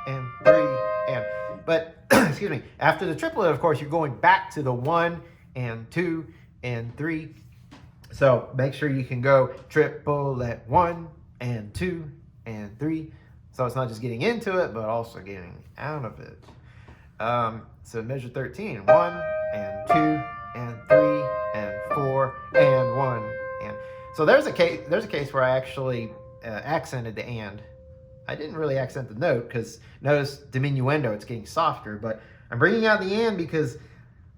and 3 and. But, excuse me, after the triplet, of course, you're going back to the 1 and 2 and 3. So make sure you can go triplet 1 and 2 and 3. So it's not just getting into it, but also getting out of it. So measure 13, 1 and 2 and 3 and 4 and 1 and. So there's a case where I actually accented the and. I didn't really accent the note because notice diminuendo, it's getting softer, but I'm bringing out the and because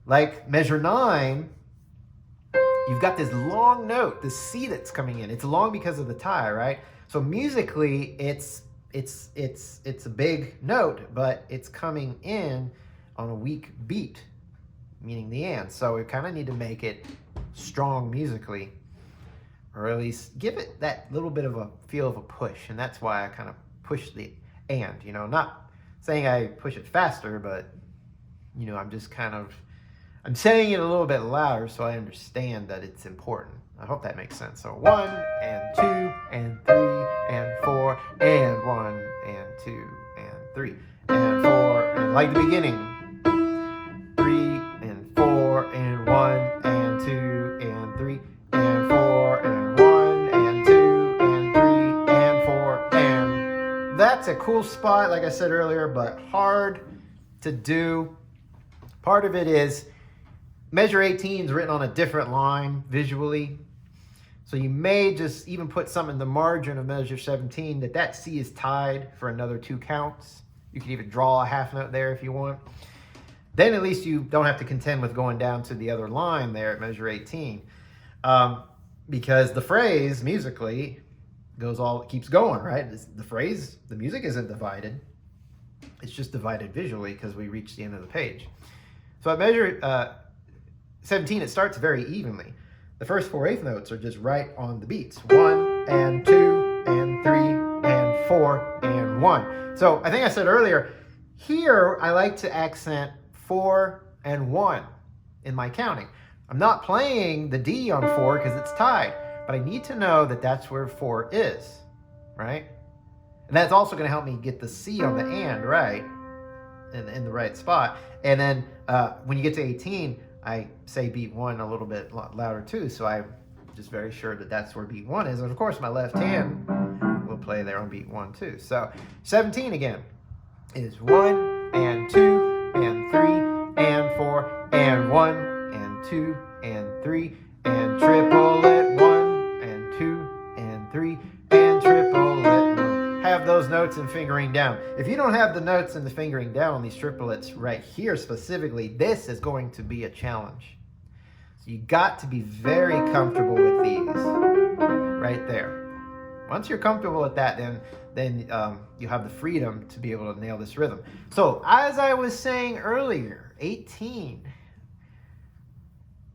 like measure 9, you've got this long note, this C that's coming in. It's long because of the tie, right? So musically, it's a big note, but it's coming in on a weak beat, meaning the and. So we kind of need to make it strong musically, or at least give it that little bit of a feel of a push. And that's why I kind of push the and, you know, not saying I push it faster, but, you know, I'm saying it a little bit louder so I understand that it's important. I hope that makes sense. So 1 and 2 and 3 and 4 and 1 and 2 and 3 and 4 and like the beginning. 3 and 4 and 1 and 2 and 3 and 4 and 1 and 2 and 3 and 4 and. That's a cool spot, like I said earlier, but hard to do. Part of it is measure 18 is written on a different line visually. So you may just even put something in the margin of measure 17 that C is tied for another 2 counts. You could even draw a half note there if you want. Then at least you don't have to contend with going down to the other line there at measure 18. Because the phrase musically keeps going, right? The music isn't divided. It's just divided visually because we reached the end of the page. So at measure 17, it starts very evenly. The first 4 eighth notes are just right on the beats. 1 and 2 and 3 and 4 and 1. So I think I said earlier, here I like to accent 4 and 1 in my counting. I'm not playing the D on 4 because it's tied, but I need to know that that's where 4 is, right? And that's also going to help me get the C on the and right in the right spot. And then when you get to 18, I say beat 1 a little bit louder too, so I'm just very sure that that's where beat 1 is. And of course, my left hand will play there on beat 1 too. So 17 again is 1 and 2 and 3 and 4 and 1 and 2 and 3 and triplet 1 and 2 and 3 and triplet 1. Have those notes and fingering down. If you don't have the notes and the fingering down on these triplets right here specifically, this is going to be a challenge. So you got to be very comfortable with these right there. Once you're comfortable with that, then you have the freedom to be able to nail this rhythm. So as I was saying earlier, 18.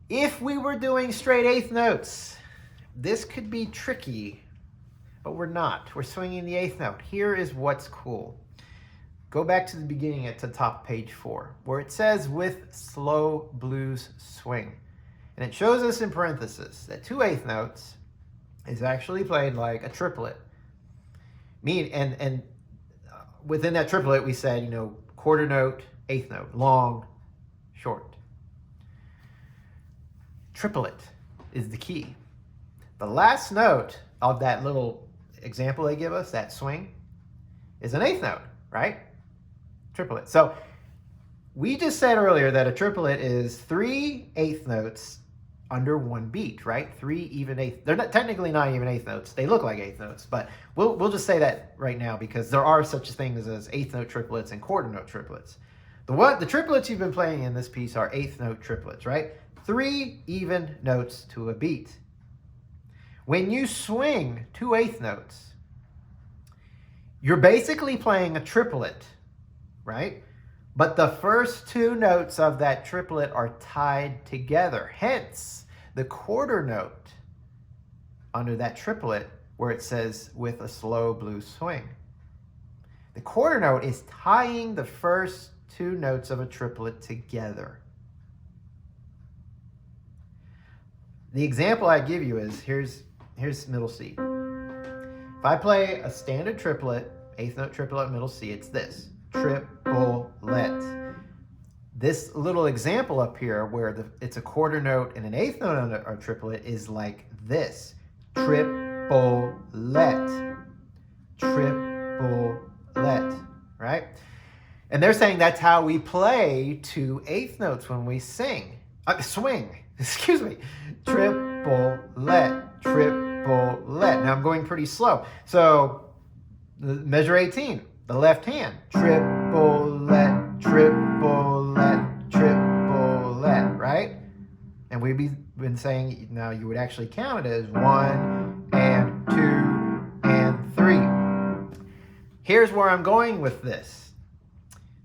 If we were doing straight eighth notes, this could be tricky. But we're not. We're swinging the eighth note. Here is what's cool. Go back to the beginning at the top of page 4, where it says with slow blues swing. And it shows us in parentheses that 2 eighth notes is actually played like a triplet. And within that triplet, we said, you know, quarter note, eighth note, long, short. Triplet is the key. The last note of that little example they give us, that swing, is an eighth note, right? Triplet. So we just said earlier that a triplet is 3 eighth notes under 1 beat, right? 3 even eighth. They're technically not even eighth notes. They look like eighth notes, but we'll just say that right now because there are such things as eighth note triplets and quarter note triplets. The triplets you've been playing in this piece are eighth note triplets, right? 3 even notes to a beat. When you swing 2 eighth notes, you're basically playing a triplet, right? But the first 2 notes of that triplet are tied together. Hence, the quarter note under that triplet where it says with a slow blues swing. The quarter note is tying the first two notes of a triplet together. The example I give you is, here's middle C. If I play a standard triplet, eighth note triplet, middle C, it's this, triplet. This little example up here where it's a quarter note and an eighth note on a triplet is like this, triplet, right? And they're saying that's how we play two eighth notes when we swing, excuse me, triplet. Now I'm going pretty slow. So measure 18, the left hand, triplet, right? And we've been saying, now you would actually count it as 1 and 2 and 3. Here's where I'm going with this.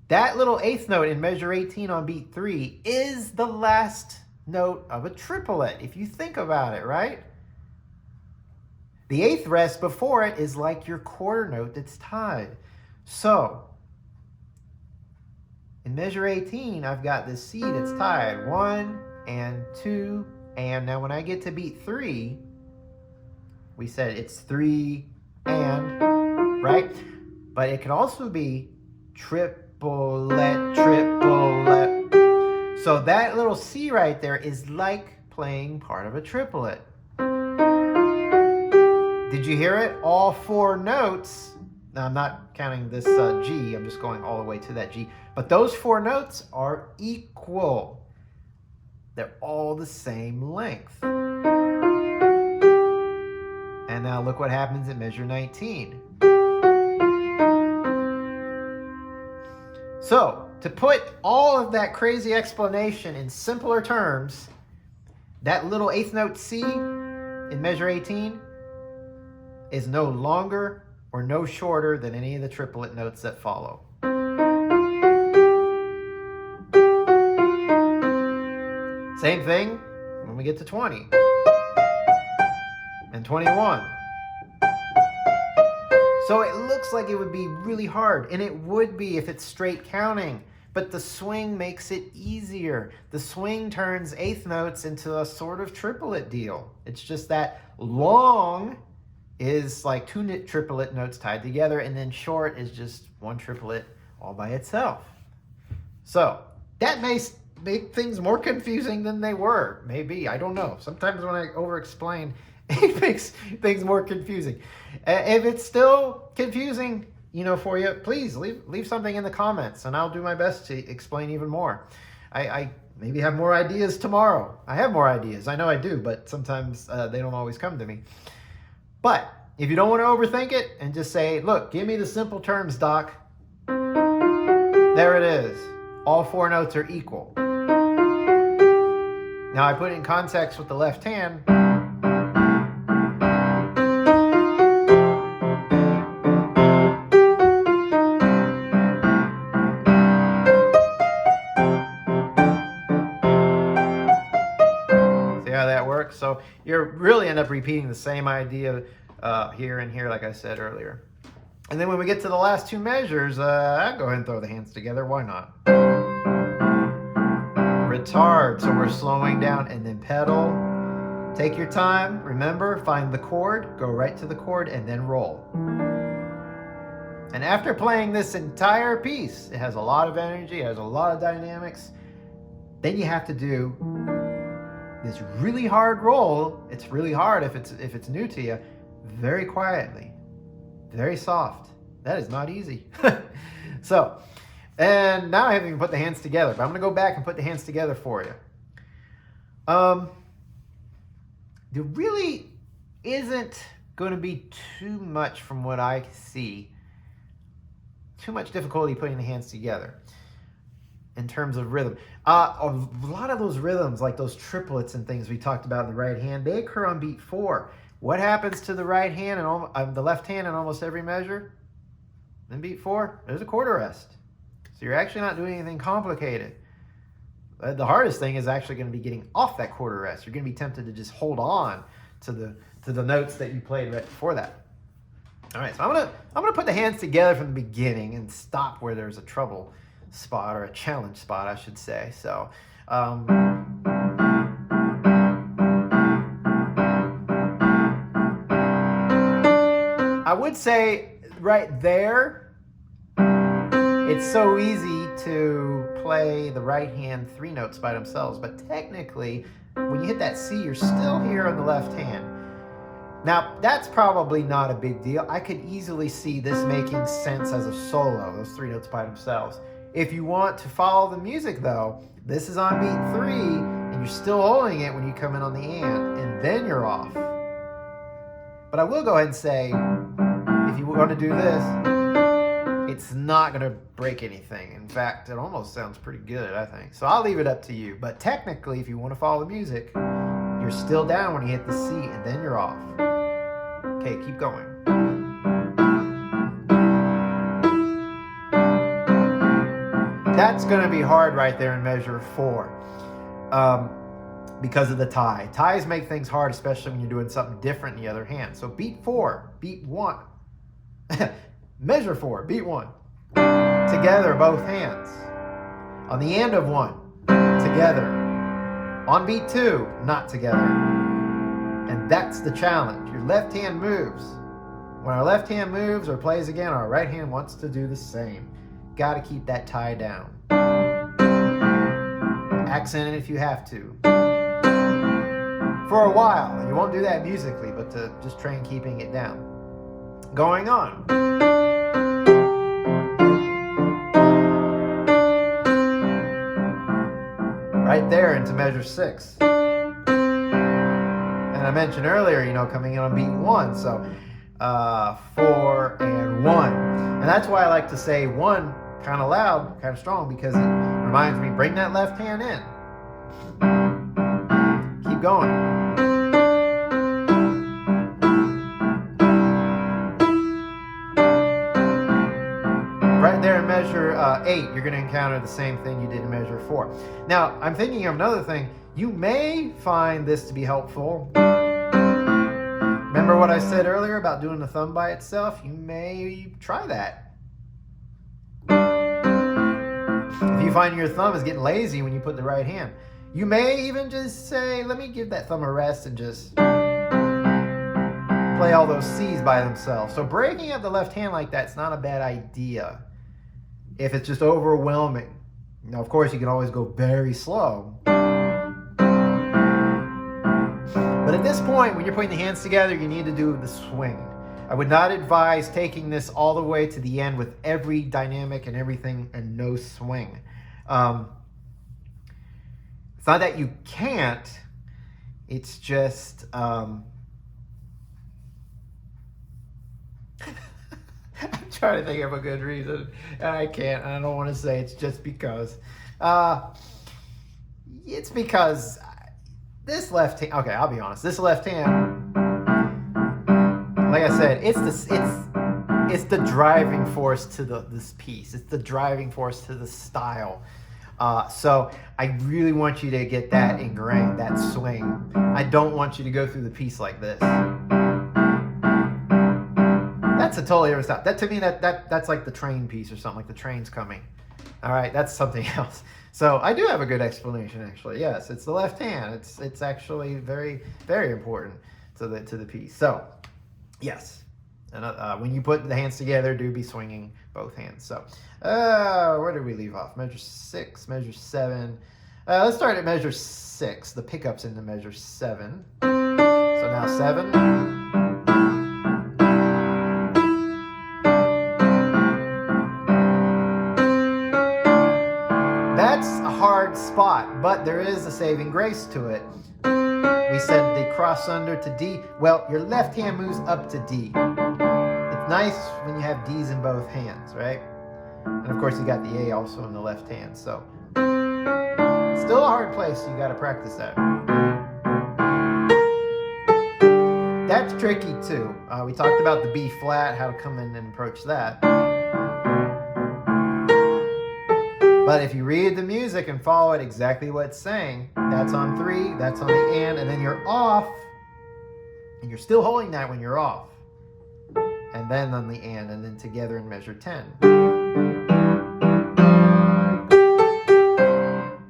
That little eighth note in measure 18 on beat 3 is the last note of a triplet, if you think about it, right? The eighth rest before it is like your quarter note that's tied. So, in measure 18, I've got this C that's tied. 1 and 2, and now when I get to beat 3, we said it's 3 and, right? But it could also be triplet. So that little C right there is like playing part of a triplet. Did you hear it? All four notes. Now I'm not counting this G, I'm just going all the way to that G. But those four notes are equal. They're all the same length. And now look what happens in measure 19. So, to put all of that crazy explanation in simpler terms, that little eighth note C in measure 18 is no longer or no shorter than any of the triplet notes that follow. Same thing when we get to 20 and 21. So it looks like it would be really hard, and it would be if it's straight counting, but the swing makes it easier. The swing turns eighth notes into a sort of triplet deal. It's just that long is like two triplet notes tied together, and then short is just one triplet all by itself. So that may make things more confusing than they were. Maybe, I don't know. Sometimes when I over-explain, it makes things more confusing. If it's still confusing, for you, please leave something in the comments, and I'll do my best to explain even more. I maybe have more ideas tomorrow. I have more ideas. I know I do, but sometimes they don't always come to me. But if you don't want to overthink it and just say, look, give me the simple terms, Doc. There it is. All four notes are equal. Now I put it in context with the left hand. See how that works? So you really end up repeating the same idea here and here, like I said earlier. And then when we get to the last two measures, I'll go ahead and throw the hands together. Why not? Retard. So we're slowing down, and then pedal. Take your time. Remember, find the chord, go right to the chord, and then roll. And after playing this entire piece, it has a lot of energy, it has a lot of dynamics. Then you have to do this really hard roll. It's really hard if it's new to you. Very quietly, very soft. That is not easy. So, and now I haven't even put the hands together, but I'm going to go back and put the hands together for you. There really isn't going to be too much, from what I see, too much difficulty putting the hands together in terms of rhythm. A lot of those rhythms, like those triplets and things we talked about in the right hand, they occur on beat 4. What happens to the right hand and the left hand in almost every measure? In beat 4, there's a quarter rest. So you're actually not doing anything complicated. The hardest thing is actually going to be getting off that quarter rest. You're going to be tempted to just hold on to the notes that you played right before that. All right, so I'm gonna put the hands together from the beginning and stop where there's a trouble spot, or a challenge spot, I should say. So I would say right there, it's so easy to play the right hand 3 notes by themselves, but technically, when you hit that C, you're still here on the left hand. Now, that's probably not a big deal. I could easily see this making sense as a solo, those 3 notes by themselves. If you want to follow the music, though, this is on beat 3, and you're still holding it when you come in on the and then you're off. But I will go ahead and say, if you want to do this, it's not going to break anything. In fact, it almost sounds pretty good, I think. So I'll leave it up to you. But technically, if you want to follow the music, you're still down when you hit the C, and then you're off. Okay, keep going. That's going to be hard right there in measure 4 because of the tie. Ties make things hard, especially when you're doing something different in the other hand. So beat 4, beat 1. Measure 4, beat 1. Together, both hands. On the end of 1, together. On beat 2, not together. And that's the challenge. Your left hand moves. When our left hand moves or plays again, our right hand wants to do the same. Got to keep that tie down. Accent it if you have to. For a while. You won't do that musically, but to just train keeping it down. Going on. Right there into measure 6. And I mentioned earlier, coming in on beat 1. So 4 and 1. And that's why I like to say 1 kind of loud, kind of strong, because it reminds me, bring that left hand in. Keep going. Right there in measure 8, you're going to encounter the same thing you did in measure 4. Now, I'm thinking of another thing. You may find this to be helpful. Remember what I said earlier about doing the thumb by itself? You may try that. If you find your thumb is getting lazy when you put the right hand, you may even just say, let me give that thumb a rest and just play all those C's by themselves. So breaking up the left hand like that's not a bad idea if it's just overwhelming. Now, of course, you can always go very slow. But at this point, when you're putting the hands together, you need to do the swing. I would not advise taking this all the way to the end with every dynamic and everything and no swing. It's not that you can't, it's just I'm trying to think of a good reason, and I can't. I don't want to say it's just because. It's because this left hand. Okay, I'll be honest. This left hand, like I said, it's the driving force to this piece. It's the driving force to the style. So I really want you to get that ingrained, that swing. I don't want you to go through the piece like this. That's a totally different style. That to me, that's like the train piece or something, like the train's coming. All right, that's something else. So I do have a good explanation, actually. Yes, it's the left hand. It's actually very, very important to the piece. So yes, and when you put the hands together, do be swinging both hands. So where did we leave off? Measure 6, measure 7. Let's start at measure 6. The pickups into measure 7. So now 7. That's a hard spot, but there is a saving grace to it. We said the cross under to D. Well, your left hand moves up to D. It's nice when you have D's in both hands, right? And of course, you got the A also in the left hand. So it's still a hard place. You got to practice that. That's tricky too. We talked about the B flat, how to come in and approach that. But if you read the music and follow it exactly what it's saying, that's on 3, that's on the and then you're off, and you're still holding that when you're off. and then on the and then together in measure 10.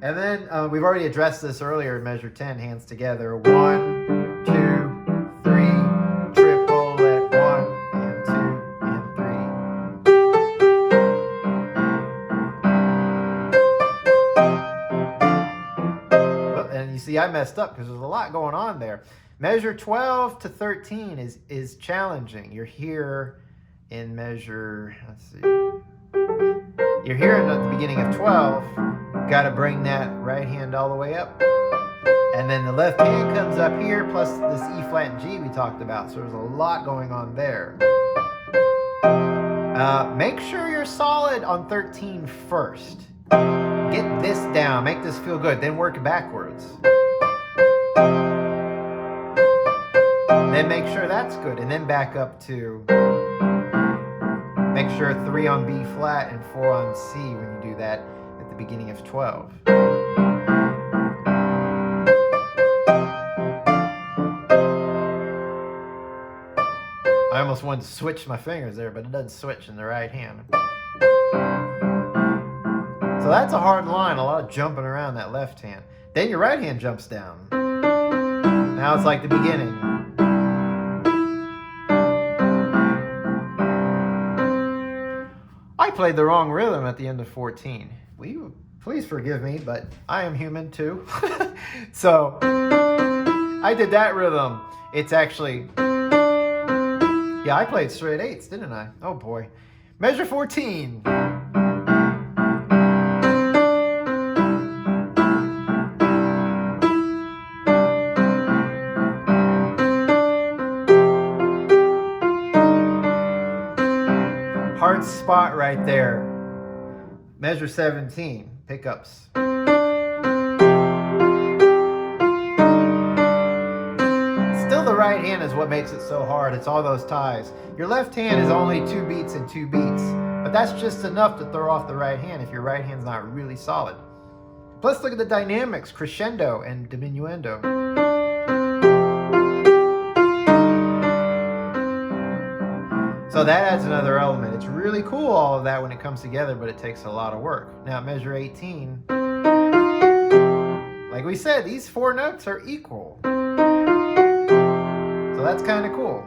And then we've already addressed this earlier in measure 10, hands together. 1, 2, 3, triple at 1 and 2 and 3. Well, and you see I messed up because there's a lot going on there. Measure 12 to 13 is challenging. You're here in measure, let's see. You're here at the beginning of 12. Got to bring that right hand all the way up. And then the left hand comes up here, plus this E flat and G we talked about. So there's a lot going on there. Make sure you're solid on 13 first. Get this down. Make this feel good. Then work backwards. Then make sure that's good. And then back up to... Make sure 3 on B flat and 4 on C when you do that at the beginning of 12. I almost wanted to switch my fingers there, but it doesn't switch in the right hand. So that's a hard line, a lot of jumping around that left hand. Then your right hand jumps down. Now it's like the beginning. I played the wrong rhythm at the end of 14. Will you please forgive me, but I am human too. So I did that rhythm. It's actually, yeah, I played straight 8s, didn't I? Oh boy. Measure 14. Hard spot right there. Measure 17, pickups. Still the right hand is what makes it so hard. It's all those ties. Your left hand is only 2 beats and 2 beats, but that's just enough to throw off the right hand if your right hand's not really solid. Plus look at the dynamics, crescendo and diminuendo. So that adds another element. It's really cool, all of that, when it comes together, but it takes a lot of work. Now, measure 18. Like we said, these 4 notes are equal. So that's kind of cool.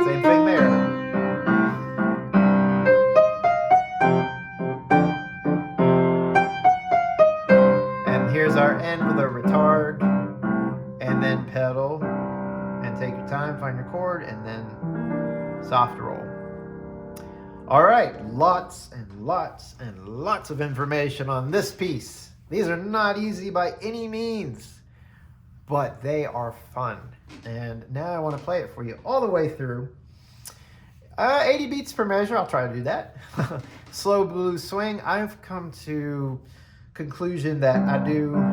Same thing there. And here's our end with a retard, and then pedal. Take your time, find your chord, and then soft roll. All right, lots and lots and lots of information on this piece. These are not easy by any means, but they are fun. And now I want to play it for you all the way through. 80 beats per measure, I'll try to do that. Slow blues swing. I've come to conclusion that I do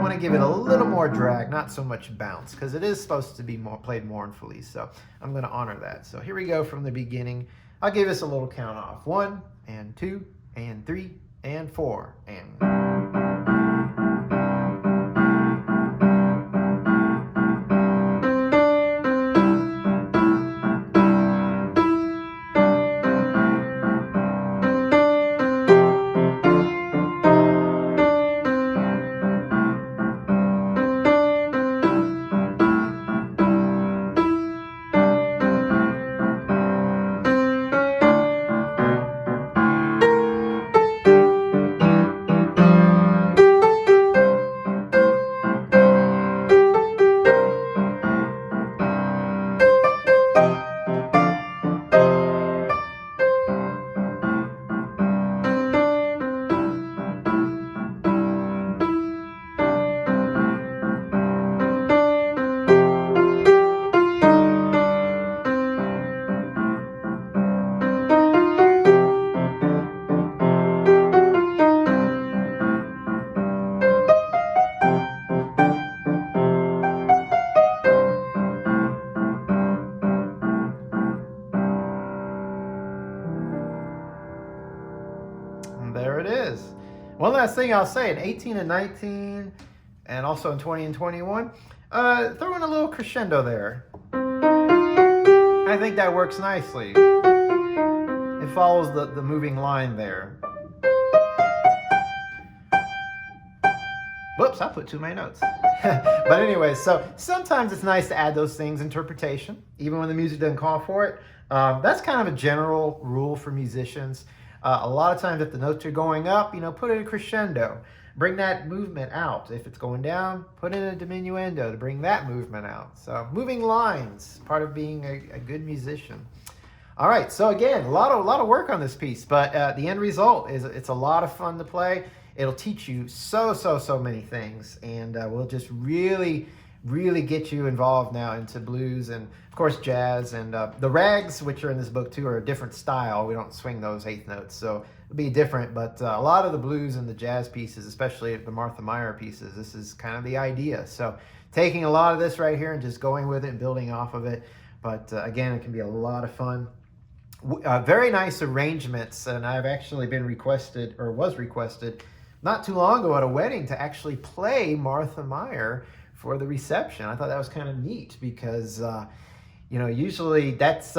want to give it a little more drag, not so much bounce, because it is supposed to be played mournfully, so I'm going to honor that. So here we go from the beginning. I'll give us a little count off. 1 and 2 and 3 and 4 and... There it is. One last thing I'll say, in 18 and 19, and also in 20 and 21, throw in a little crescendo there. I think that works nicely. It follows the moving line there. Whoops, I put too many notes. But anyway, so sometimes it's nice to add those things, interpretation, even when the music doesn't call for it. That's kind of a general rule for musicians. A lot of times if the notes are going up, put in a crescendo. Bring that movement out. If it's going down, put in a diminuendo to bring that movement out. So moving lines, part of being a good musician. All right, so again, a lot of work on this piece, but the end result is it's a lot of fun to play. It'll teach you so many things, and will just really get you involved now into blues and, of course, jazz. And the rags, which are in this book, too, are a different style. We don't swing those eighth notes, so it'll be different. But a lot of the blues and the jazz pieces, especially the Martha Mier pieces, this is kind of the idea. So taking a lot of this right here and just going with it and building off of it. But again, it can be a lot of fun. Very nice arrangements, and I've actually been requested, or was requested, not too long ago at a wedding to actually play Martha Mier for the reception. I thought that was kind of neat because, usually that's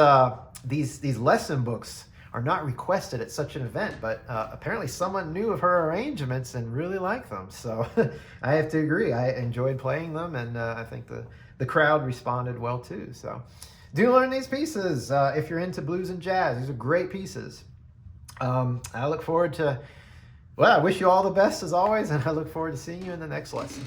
these lesson books are not requested at such an event, but apparently someone knew of her arrangements and really liked them. So I have to agree. I enjoyed playing them, and I think the crowd responded well too. So do learn these pieces if you're into blues and jazz. These are great pieces. I look forward to, well, I wish you all the best as always, and I look forward to seeing you in the next lesson.